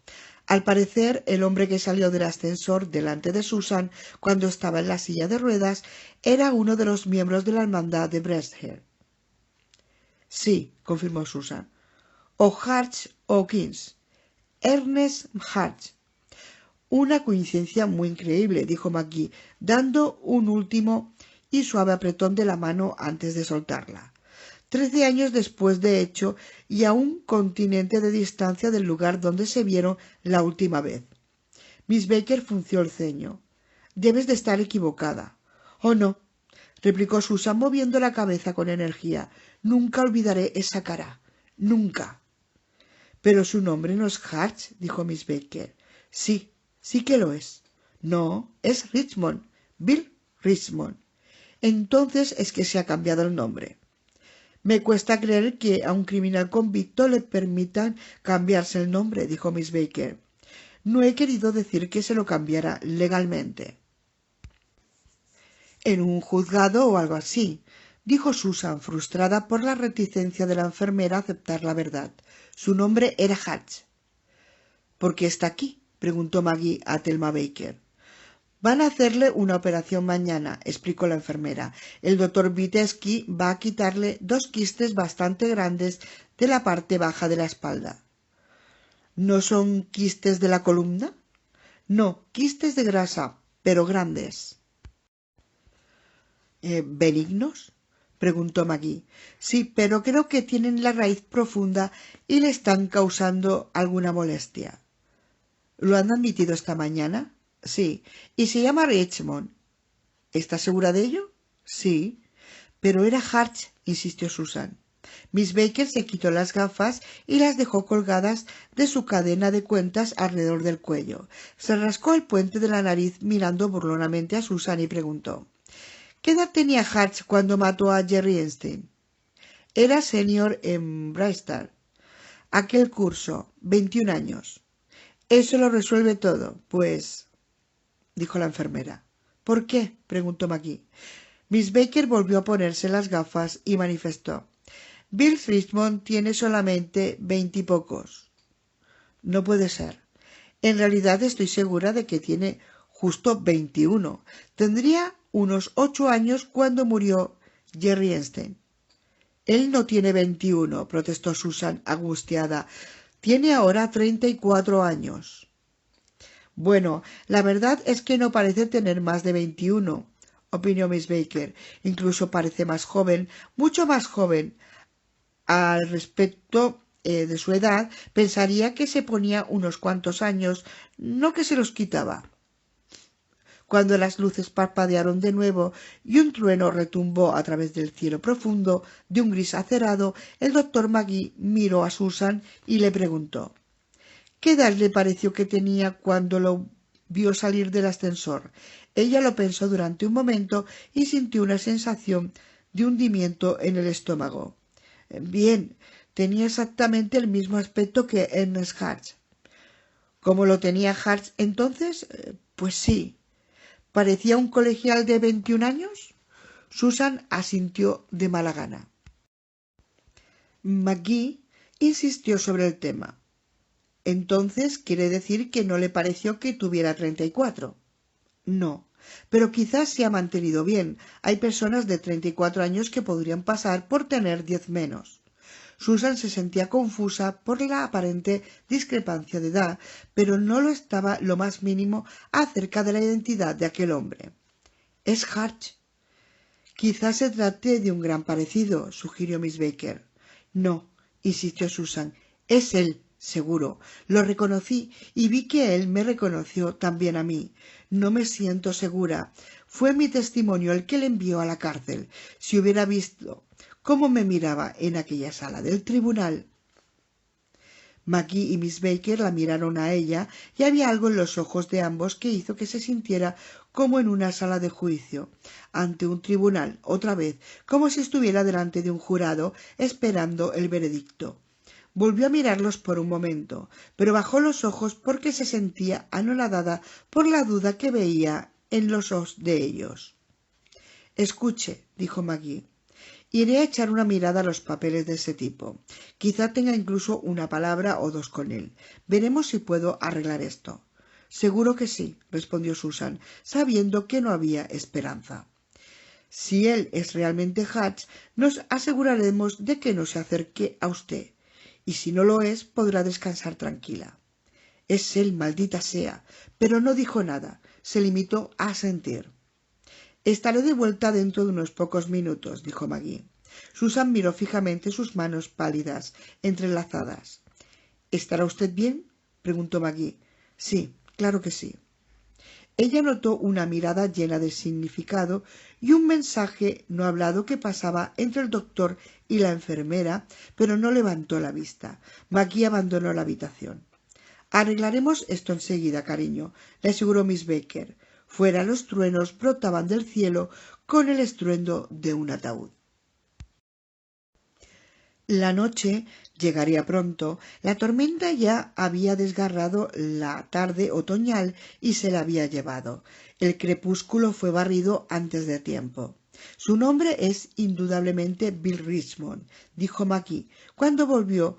«Al parecer, el hombre que salió del ascensor delante de Susan cuando estaba en la silla de ruedas era uno de los miembros de la hermandad de Brewster». «Sí», confirmó Susan. «O Hatch o Kings. Ernest Hatch». «Una coincidencia muy increíble», dijo Maggie, dando un último y suave apretón de la mano antes de soltarla. 13 años después, de hecho, y a un continente de distancia del lugar donde se vieron la última vez. Miss Baker frunció el ceño. «Debes de estar equivocada». «Oh, no», replicó Susan moviendo la cabeza con energía. «Nunca olvidaré esa cara. Nunca». «Pero su nombre no es Hatch», dijo Miss Baker. «Sí, sí que lo es». «No, es Richmond. Bill Richmond». «Entonces es que se ha cambiado el nombre». «Me cuesta creer que a un criminal convicto le permitan cambiarse el nombre», dijo Miss Baker. «No he querido decir que se lo cambiara legalmente». «En un juzgado o algo así», dijo Susan, frustrada por la reticencia de la enfermera a aceptar la verdad. Su nombre era Hatch. «¿Por qué está aquí?», preguntó Maggie a Thelma Baker. «Van a hacerle una operación mañana», explicó la enfermera. «El doctor Vitesky va a quitarle 2 quistes bastante grandes de la parte baja de la espalda». «¿No son quistes de la columna?» «No, quistes de grasa, pero grandes». «¿Benignos?», preguntó Maggie. «Sí, pero creo que tienen la raíz profunda y le están causando alguna molestia». «¿Lo han admitido esta mañana?» «Sí, y se llama Richmond». «¿Estás segura de ello?» «Sí». «Pero era Hatch», insistió Susan. Miss Baker se quitó las gafas y las dejó colgadas de su cadena de cuentas alrededor del cuello. Se rascó el puente de la nariz mirando burlonamente a Susan y preguntó: «¿Qué edad tenía Hatch cuando mató a Jerry Einstein?» «Era senior en Brewster. Aquel curso, 21 años». «Eso lo resuelve todo, pues», dijo la enfermera. «¿Por qué?», preguntó Maggie. Miss Baker volvió a ponerse las gafas y manifestó: «Bill Richmond tiene solamente 20 y pocos». «No puede ser. En realidad estoy segura de que tiene justo 21. Tendría unos 8 años cuando murió Jerry Einstein». «Él no tiene 21», protestó Susan, angustiada. «Tiene ahora 34 años». «Bueno, la verdad es que no parece tener más de 21», opinó Miss Baker. «Incluso parece más joven, mucho más joven. Al respecto de su edad, pensaría que se ponía unos cuantos años, no que se los quitaba». Cuando las luces parpadearon de nuevo y un trueno retumbó a través del cielo profundo de un gris acerado, el doctor Magee miró a Susan y le preguntó: ¿qué edad le pareció que tenía cuando lo vio salir del ascensor? Ella lo pensó durante un momento y sintió una sensación de hundimiento en el estómago. Bien, tenía exactamente el mismo aspecto que Ernest Hatch. ¿Cómo lo tenía Hatch entonces? Pues sí. ¿Parecía un colegial de 21 años? Susan asintió de mala gana. Magee insistió sobre el tema. Entonces quiere decir que no le pareció que tuviera 34. No, pero quizás se ha mantenido bien. Hay personas de 34 años que podrían pasar por tener 10 menos. Susan se sentía confusa por la aparente discrepancia de edad, pero no lo estaba lo más mínimo acerca de la identidad de aquel hombre. Es Hatch. Quizás se trate de un gran parecido, sugirió Miss Baker. No, insistió Susan, es él, seguro. Lo reconocí y vi que él me reconoció también a mí. No me siento segura. Fue mi testimonio el que le envió a la cárcel. Si hubiera visto cómo me miraba en aquella sala del tribunal. Magee y Miss Baker la miraron a ella y había algo en los ojos de ambos que hizo que se sintiera como en una sala de juicio, ante un tribunal, otra vez, como si estuviera delante de un jurado esperando el veredicto. Volvió a mirarlos por un momento, pero bajó los ojos porque se sentía anonadada por la duda que veía en los ojos de ellos. Escuche, dijo Magee. Iré a echar una mirada a los papeles de ese tipo. Quizá tenga incluso una palabra o dos con él. Veremos si puedo arreglar esto. Seguro que sí, respondió Susan, sabiendo que no había esperanza. Si él es realmente Hatch, nos aseguraremos de que no se acerque a usted. Y si no lo es, podrá descansar tranquila. Es él, maldita sea. Pero no dijo nada. Se limitó a asentir. Estaré de vuelta dentro de unos pocos minutos, dijo Magee. Susan miró fijamente sus manos pálidas, entrelazadas. ¿Estará usted bien? Preguntó Magee. Sí, claro que sí. Ella notó una mirada llena de significado y un mensaje no hablado que pasaba entre el doctor y la enfermera, pero no levantó la vista. Magee abandonó la habitación. Arreglaremos esto enseguida, cariño, le aseguró Miss Baker. Fuera los truenos brotaban del cielo con el estruendo de un ataúd. La noche llegaría pronto. La tormenta ya había desgarrado la tarde otoñal y se la había llevado. El crepúsculo fue barrido antes de tiempo. Su nombre es indudablemente Bill Richmond, dijo Magee, cuando volvió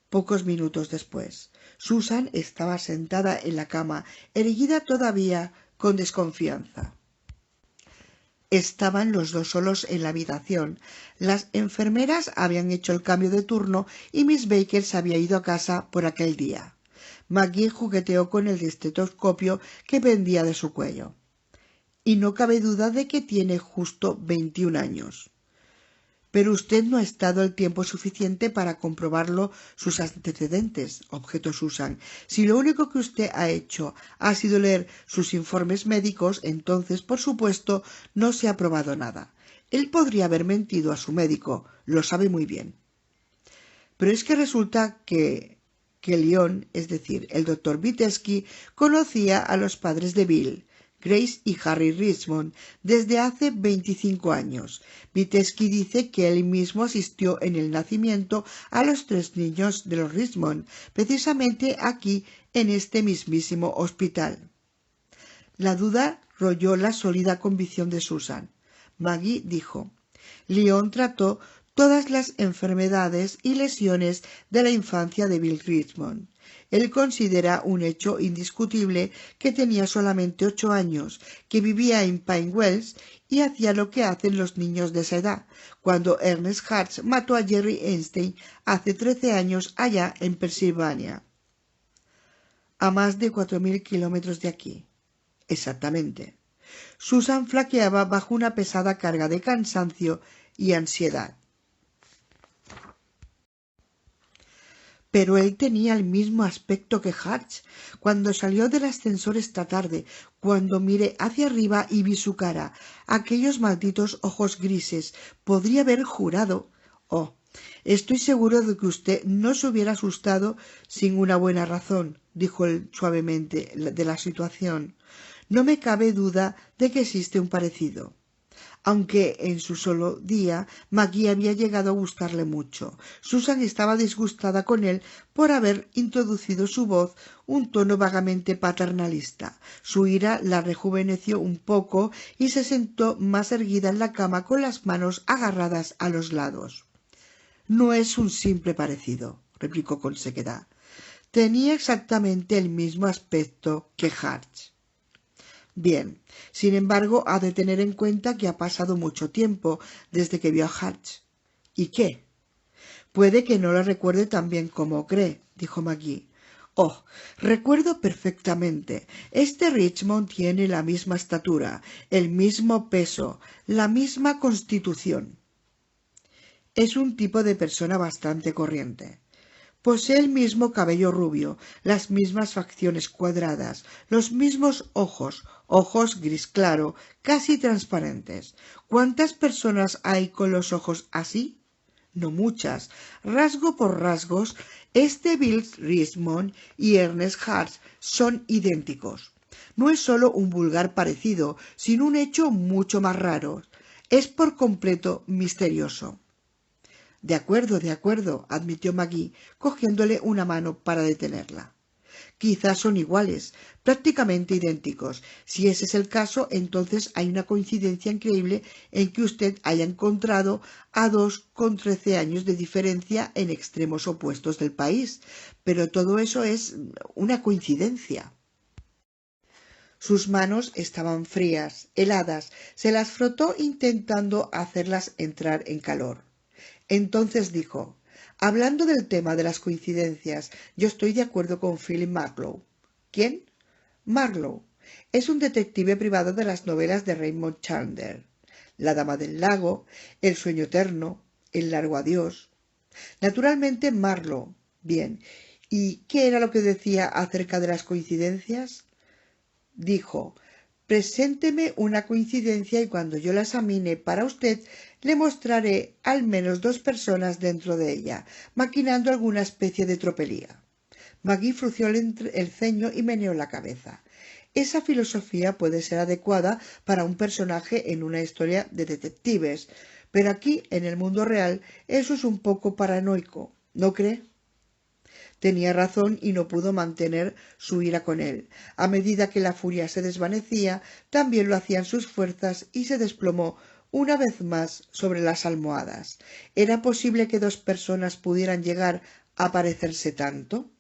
pocos minutos después. Susan estaba sentada en la cama, erguida todavía con desconfianza. Estaban los dos solos en la habitación. Las enfermeras habían hecho el cambio de turno y Miss Baker se había ido a casa por aquel día. Magee jugueteó con el estetoscopio que pendía de su cuello. Y no cabe duda de que tiene justo 21 años. Pero usted no ha estado el tiempo suficiente para comprobarlo sus antecedentes, objetó Susan. Si lo único que usted ha hecho ha sido leer sus informes médicos, entonces, por supuesto, no se ha probado nada. Él podría haber mentido a su médico, lo sabe muy bien. Pero es que resulta que Lyon, es decir, el doctor Vitebsky, conocía a los padres de Bill, Grace y Harry Richmond desde hace 25 años. Vitebsky dice que él mismo asistió en el nacimiento a los 3 niños de los Richmond, precisamente aquí, en este mismísimo hospital. La duda royó la sólida convicción de Susan. Magee dijo: Lyon trató todas las enfermedades y lesiones de la infancia de Bill Richmond. Él considera un hecho indiscutible que tenía solamente 8 años, que vivía en Pine Wells y hacía lo que hacen los niños de esa edad, cuando Ernest Hatch mató a Jerry Einstein hace 13 años allá en Pensilvania. A más de 4.000 kilómetros de aquí. Exactamente. Susan flaqueaba bajo una pesada carga de cansancio y ansiedad. Pero él tenía el mismo aspecto que Hutch. Cuando salió del ascensor esta tarde, cuando miré hacia arriba y vi su cara, aquellos malditos ojos grises, podría haber jurado. Oh, estoy seguro de que usted no se hubiera asustado sin una buena razón, dijo él suavemente, de la situación. No me cabe duda de que existe un parecido. Aunque en su solo día Maggie había llegado a gustarle mucho, Susan estaba disgustada con él por haber introducido su voz un tono vagamente paternalista. Su ira la rejuveneció un poco y se sentó más erguida en la cama con las manos agarradas a los lados. No es un simple parecido, replicó con sequedad. Tenía exactamente el mismo aspecto que Hutch. Bien, sin embargo, ha de tener en cuenta que ha pasado mucho tiempo desde que vio a Hutch. ¿Y qué? Puede que no lo recuerde tan bien como cree, dijo Maggie. Oh, recuerdo perfectamente. Este Richmond tiene la misma estatura, el mismo peso, la misma constitución. Es un tipo de persona bastante corriente. Posee el mismo cabello rubio, las mismas facciones cuadradas, los mismos ojos gris claro, casi transparentes. ¿Cuántas personas hay con los ojos así? No muchas. Rasgo por rasgos, este Bill Richmond y Ernest Hart son idénticos. No es solo un vulgar parecido, sino un hecho mucho más raro. Es por completo misterioso. De acuerdo, admitió Maggie, cogiéndole una mano para detenerla. Quizás son iguales, prácticamente idénticos. Si ese es el caso, entonces hay una coincidencia increíble en que usted haya encontrado a dos con 13 años de diferencia en extremos opuestos del país. Pero todo eso es una coincidencia. Sus manos estaban frías, heladas, se las frotó intentando hacerlas entrar en calor. Entonces dijo, hablando del tema de las coincidencias, yo estoy de acuerdo con Philip Marlowe. ¿Quién? Marlowe. Es un detective privado de las novelas de Raymond Chandler. La dama del lago, El sueño eterno, El largo adiós. Naturalmente Marlowe. Bien. ¿Y qué era lo que decía acerca de las coincidencias? Dijo, presénteme una coincidencia y cuando yo la examine para usted le mostraré al menos dos personas dentro de ella, maquinando alguna especie de tropelía. Maggie frunció el ceño y meneó la cabeza. Esa filosofía puede ser adecuada para un personaje en una historia de detectives, pero aquí, en el mundo real, eso es un poco paranoico, ¿no cree? Tenía razón y no pudo mantener su ira con él. A medida que la furia se desvanecía, también lo hacían sus fuerzas y se desplomó una vez más sobre las almohadas. ¿Era posible que dos personas pudieran llegar a parecerse tanto?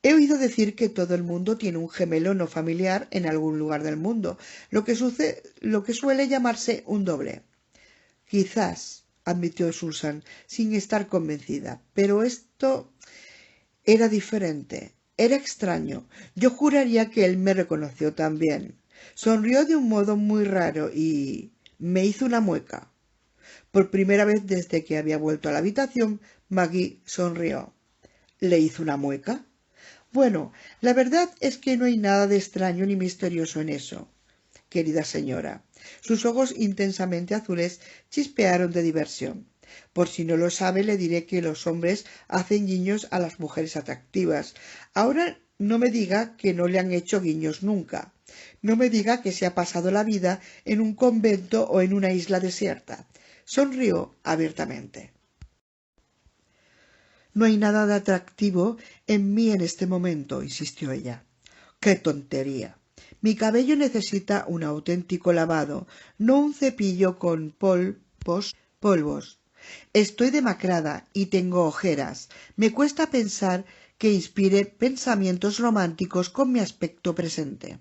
He oído decir que todo el mundo tiene un gemelo no familiar en algún lugar del mundo, lo que suele llamarse un doble. Quizás, admitió Susan, sin estar convencida, pero esto era diferente, era extraño. Yo juraría que él me reconoció también. Sonrió de un modo muy raro y me hizo una mueca. Por primera vez desde que había vuelto a la habitación, Maggie sonrió. ¿Le hizo una mueca? Bueno, la verdad es que no hay nada de extraño ni misterioso en eso, querida señora. Sus ojos intensamente azules chispearon de diversión. Por si no lo sabe, le diré que los hombres hacen guiños a las mujeres atractivas. Ahora no me diga que no le han hecho guiños nunca. No me diga que se ha pasado la vida en un convento o en una isla desierta. Sonrió abiertamente. No hay nada de atractivo en mí en este momento, insistió ella. ¡Qué tontería! Mi cabello necesita un auténtico lavado, no un cepillo con polvos. Estoy demacrada y tengo ojeras. Me cuesta pensar que inspire pensamientos románticos con mi aspecto presente.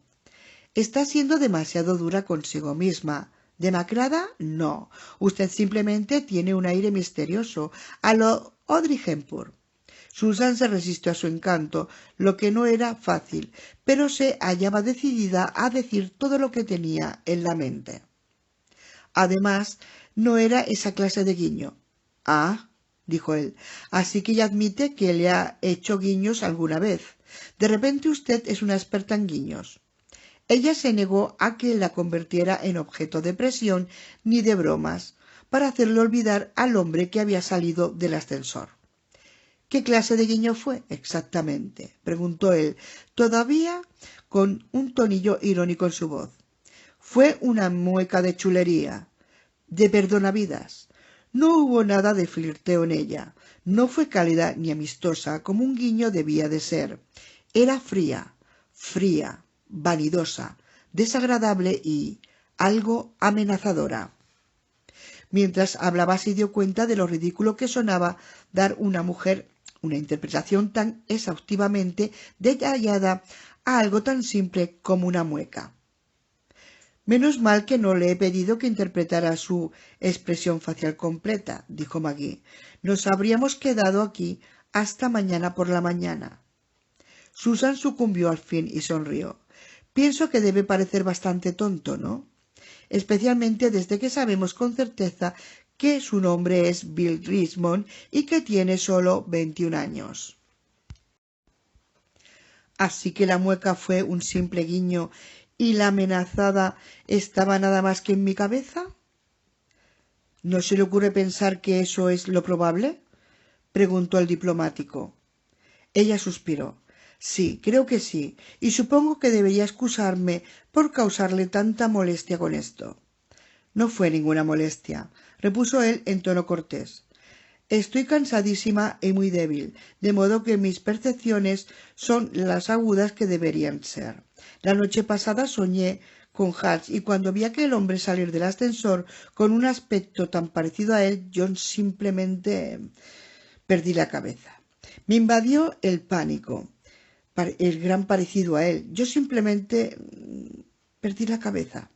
Está siendo demasiado dura consigo misma. ¿Demacrada? No. Usted simplemente tiene un aire misterioso, a lo Audrey Hepburn. Susan se resistió a su encanto, lo que no era fácil, pero se hallaba decidida a decir todo lo que tenía en la mente. Además, no era esa clase de guiño. Ah, dijo él, así que ya admite que le ha hecho guiños alguna vez. De repente usted es una experta en guiños. Ella se negó a que la convirtiera en objeto de presión ni de bromas, para hacerle olvidar al hombre que había salido del ascensor. ¿Qué clase de guiño fue exactamente?, preguntó él, todavía con un tonillo irónico en su voz. Fue una mueca de chulería, de perdonavidas. No hubo nada de flirteo en ella. No fue cálida ni amistosa como un guiño debía de ser. Era fría, vanidosa, desagradable y algo amenazadora. Mientras hablaba se dio cuenta de lo ridículo que sonaba dar una mujer una interpretación tan exhaustivamente detallada a algo tan simple como una mueca. Menos mal que no le he pedido que interpretara su expresión facial completa, dijo Maggie. Nos habríamos quedado aquí hasta mañana por la mañana. Susan sucumbió al fin y sonrió. Pienso que debe parecer bastante tonto, ¿no? Especialmente desde que sabemos con certeza que su nombre es Bill Richmond y que tiene solo 21 años. Así que la mueca fue un simple guiño y la amenazada estaba nada más que en mi cabeza. ¿No se le ocurre pensar que eso es lo probable?, preguntó el diplomático. Ella suspiró. Sí, creo que sí, y supongo que debería excusarme por causarle tanta molestia con esto. No fue ninguna molestia, repuso él en tono cortés. Estoy cansadísima y muy débil, de modo que mis percepciones son las agudas que deberían ser. La noche pasada soñé con Hutch y cuando vi a aquel hombre salir del ascensor con un aspecto tan parecido a él, yo simplemente perdí la cabeza. Me invadió el pánico, el gran parecido a él. Yo simplemente perdí la cabeza.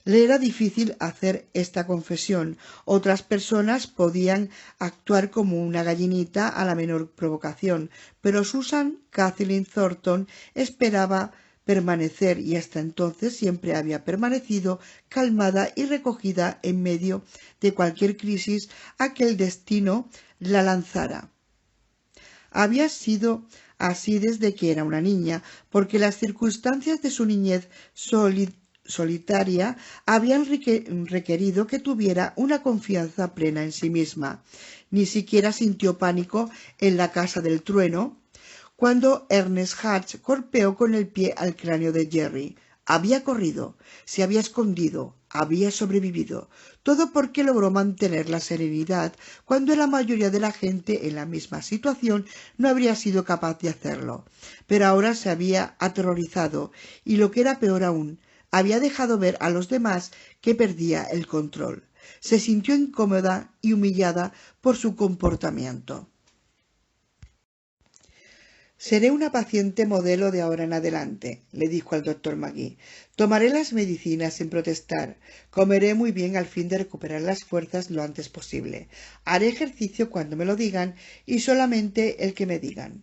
Le era difícil hacer esta confesión. Otras personas podían actuar como una gallinita a la menor provocación, pero Susan Kathleen Thornton esperaba permanecer y hasta entonces siempre había permanecido calmada y recogida en medio de cualquier crisis a que el destino la lanzara. Había sido así desde que era una niña, porque las circunstancias de su niñez solitaria habían requerido que tuviera una confianza plena en sí misma. Ni siquiera sintió pánico en la casa del trueno, cuando Ernest Hatch golpeó con el pie al cráneo de Jerry. Había corrido, se había escondido, había sobrevivido, todo porque logró mantener la serenidad cuando la mayoría de la gente en la misma situación no habría sido capaz de hacerlo. Pero ahora se había aterrorizado y, lo que era peor aún, había dejado ver a los demás que perdía el control. Se sintió incómoda y humillada por su comportamiento. Seré una paciente modelo de ahora en adelante, le dijo al doctor Magee. Tomaré las medicinas sin protestar. Comeré muy bien al fin de recuperar las fuerzas lo antes posible. Haré ejercicio cuando me lo digan y solamente el que me digan.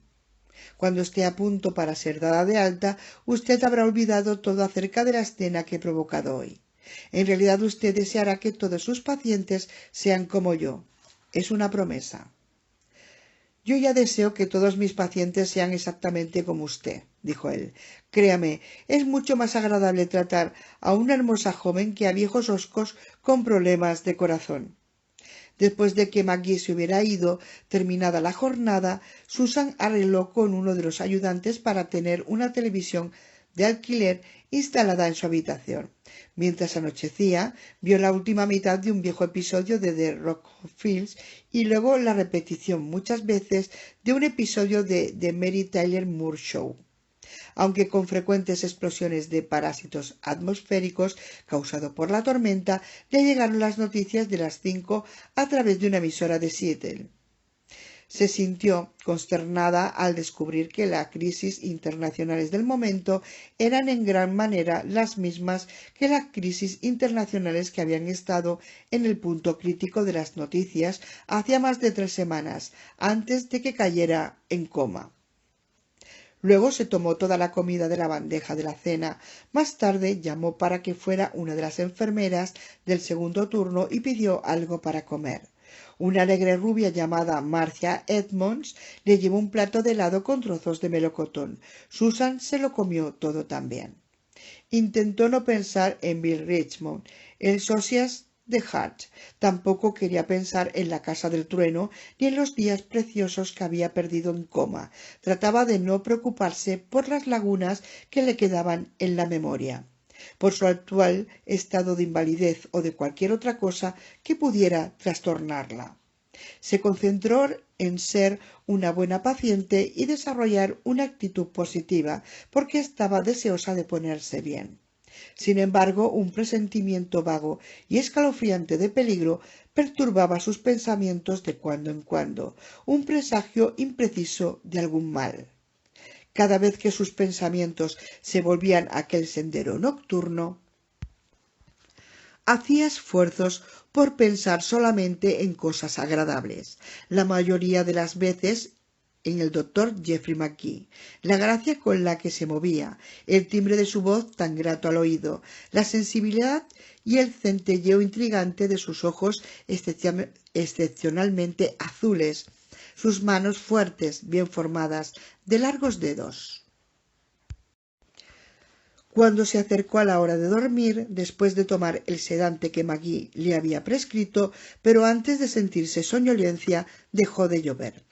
Cuando esté a punto para ser dada de alta, usted habrá olvidado todo acerca de la escena que he provocado hoy. En realidad usted deseará que todos sus pacientes sean como yo. Es una promesa. Yo ya deseo que todos mis pacientes sean exactamente como usted, dijo él. Créame, es mucho más agradable tratar a una hermosa joven que a viejos hoscos con problemas de corazón. Después de que Maggie se hubiera ido, terminada la jornada, Susan arregló con uno de los ayudantes para tener una televisión de alquiler instalada en su habitación. Mientras anochecía, vio la última mitad de un viejo episodio de The Rockfields y luego la repetición muchas veces de un episodio de The Mary Tyler Moore Show. Aunque con frecuentes explosiones de parásitos atmosféricos causado por la tormenta, le llegaron las noticias de las 5 a través de una emisora de Seattle. Se sintió consternada al descubrir que las crisis internacionales del momento eran en gran manera las mismas que las crisis internacionales que habían estado en el punto crítico de las noticias hacía más de 3 semanas, antes de que cayera en coma. Luego se tomó toda la comida de la bandeja de la cena. Más tarde llamó para que fuera una de las enfermeras del segundo turno y pidió algo para comer. Una alegre rubia llamada Marcia Edmonds le llevó un plato de helado con trozos de melocotón. Susan se lo comió todo también. Intentó no pensar en Bill Richmond, el socias de Hart. Tampoco quería pensar en la casa del trueno ni en los días preciosos que había perdido en coma. Trataba de no preocuparse por las lagunas que le quedaban en la memoria, por su actual estado de invalidez o de cualquier otra cosa que pudiera trastornarla. Se concentró en ser una buena paciente y desarrollar una actitud positiva, porque estaba deseosa de ponerse bien. Sin embargo, un presentimiento vago y escalofriante de peligro perturbaba sus pensamientos de cuando en cuando, un presagio impreciso de algún mal. Cada vez que sus pensamientos se volvían a aquel sendero nocturno, hacía esfuerzos por pensar solamente en cosas agradables, la mayoría de las veces en el doctor Jeffrey McGee, la gracia con la que se movía, el timbre de su voz tan grato al oído, la sensibilidad y el centelleo intrigante de sus ojos excepcionalmente azules, sus manos fuertes, bien formadas, de largos dedos. Cuando se acercó a la hora de dormir, después de tomar el sedante que Maggie le había prescrito, pero antes de sentirse soñolencia, dejó de llover.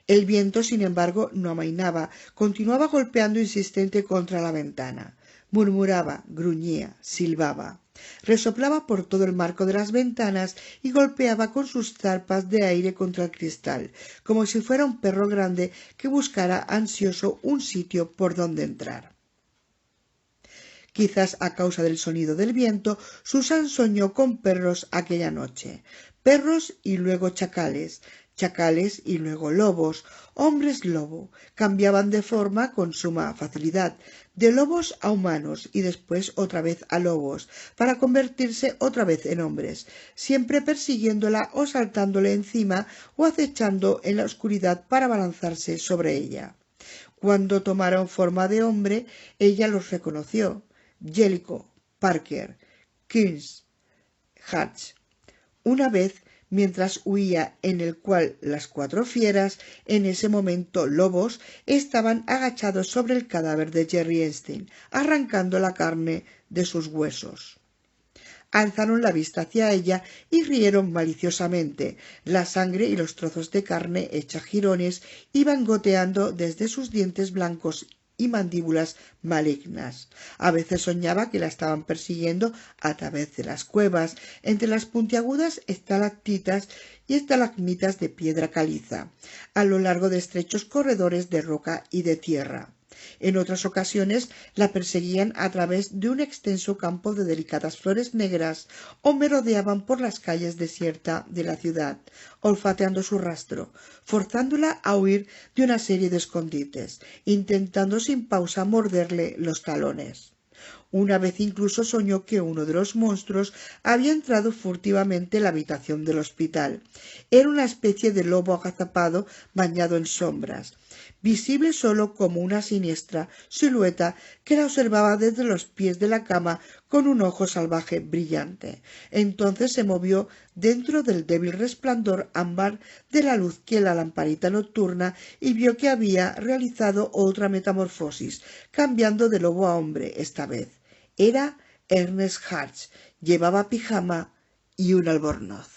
El viento, sin embargo, no amainaba, continuaba golpeando insistente contra la ventana. Murmuraba, gruñía, silbaba. Resoplaba por todo el marco de las ventanas y golpeaba con sus zarpas de aire contra el cristal, como si fuera un perro grande que buscara ansioso un sitio por donde entrar. Quizás a causa del sonido del viento, Susan soñó con perros aquella noche. Perros y luego chacales, chacales y luego lobos, hombres lobo. Cambiaban de forma con suma facilidad, de lobos a humanos y después otra vez a lobos, para convertirse otra vez en hombres, siempre persiguiéndola o saltándole encima o acechando en la oscuridad para abalanzarse sobre ella. Cuando tomaron forma de hombre, ella los reconoció. Jellicoe, Parker, Kearns, Hatch. Una vez, mientras huía en el cual las cuatro fieras, en ese momento lobos, estaban agachados sobre el cadáver de Jerry Einstein, arrancando la carne de sus huesos. Alzaron la vista hacia ella y rieron maliciosamente. La sangre y los trozos de carne hecha jirones iban goteando desde sus dientes blancos y mandíbulas malignas. A veces soñaba que la estaban persiguiendo a través de las cuevas, entre las puntiagudas estalactitas y estalagmitas de piedra caliza, a lo largo de estrechos corredores de roca y de tierra. En otras ocasiones la perseguían a través de un extenso campo de delicadas flores negras o merodeaban por las calles desiertas de la ciudad, olfateando su rastro, forzándola a huir de una serie de escondites, intentando sin pausa morderle los talones. Una vez incluso soñó que uno de los monstruos había entrado furtivamente en la habitación del hospital. Era una especie de lobo agazapado bañado en sombras, visible solo como una siniestra silueta que la observaba desde los pies de la cama con un ojo salvaje brillante. Entonces se movió dentro del débil resplandor ámbar de la luz que la lamparita nocturna y vio que había realizado otra metamorfosis, cambiando de lobo a hombre esta vez. Era Ernest Hatch. Llevaba pijama y un albornoz.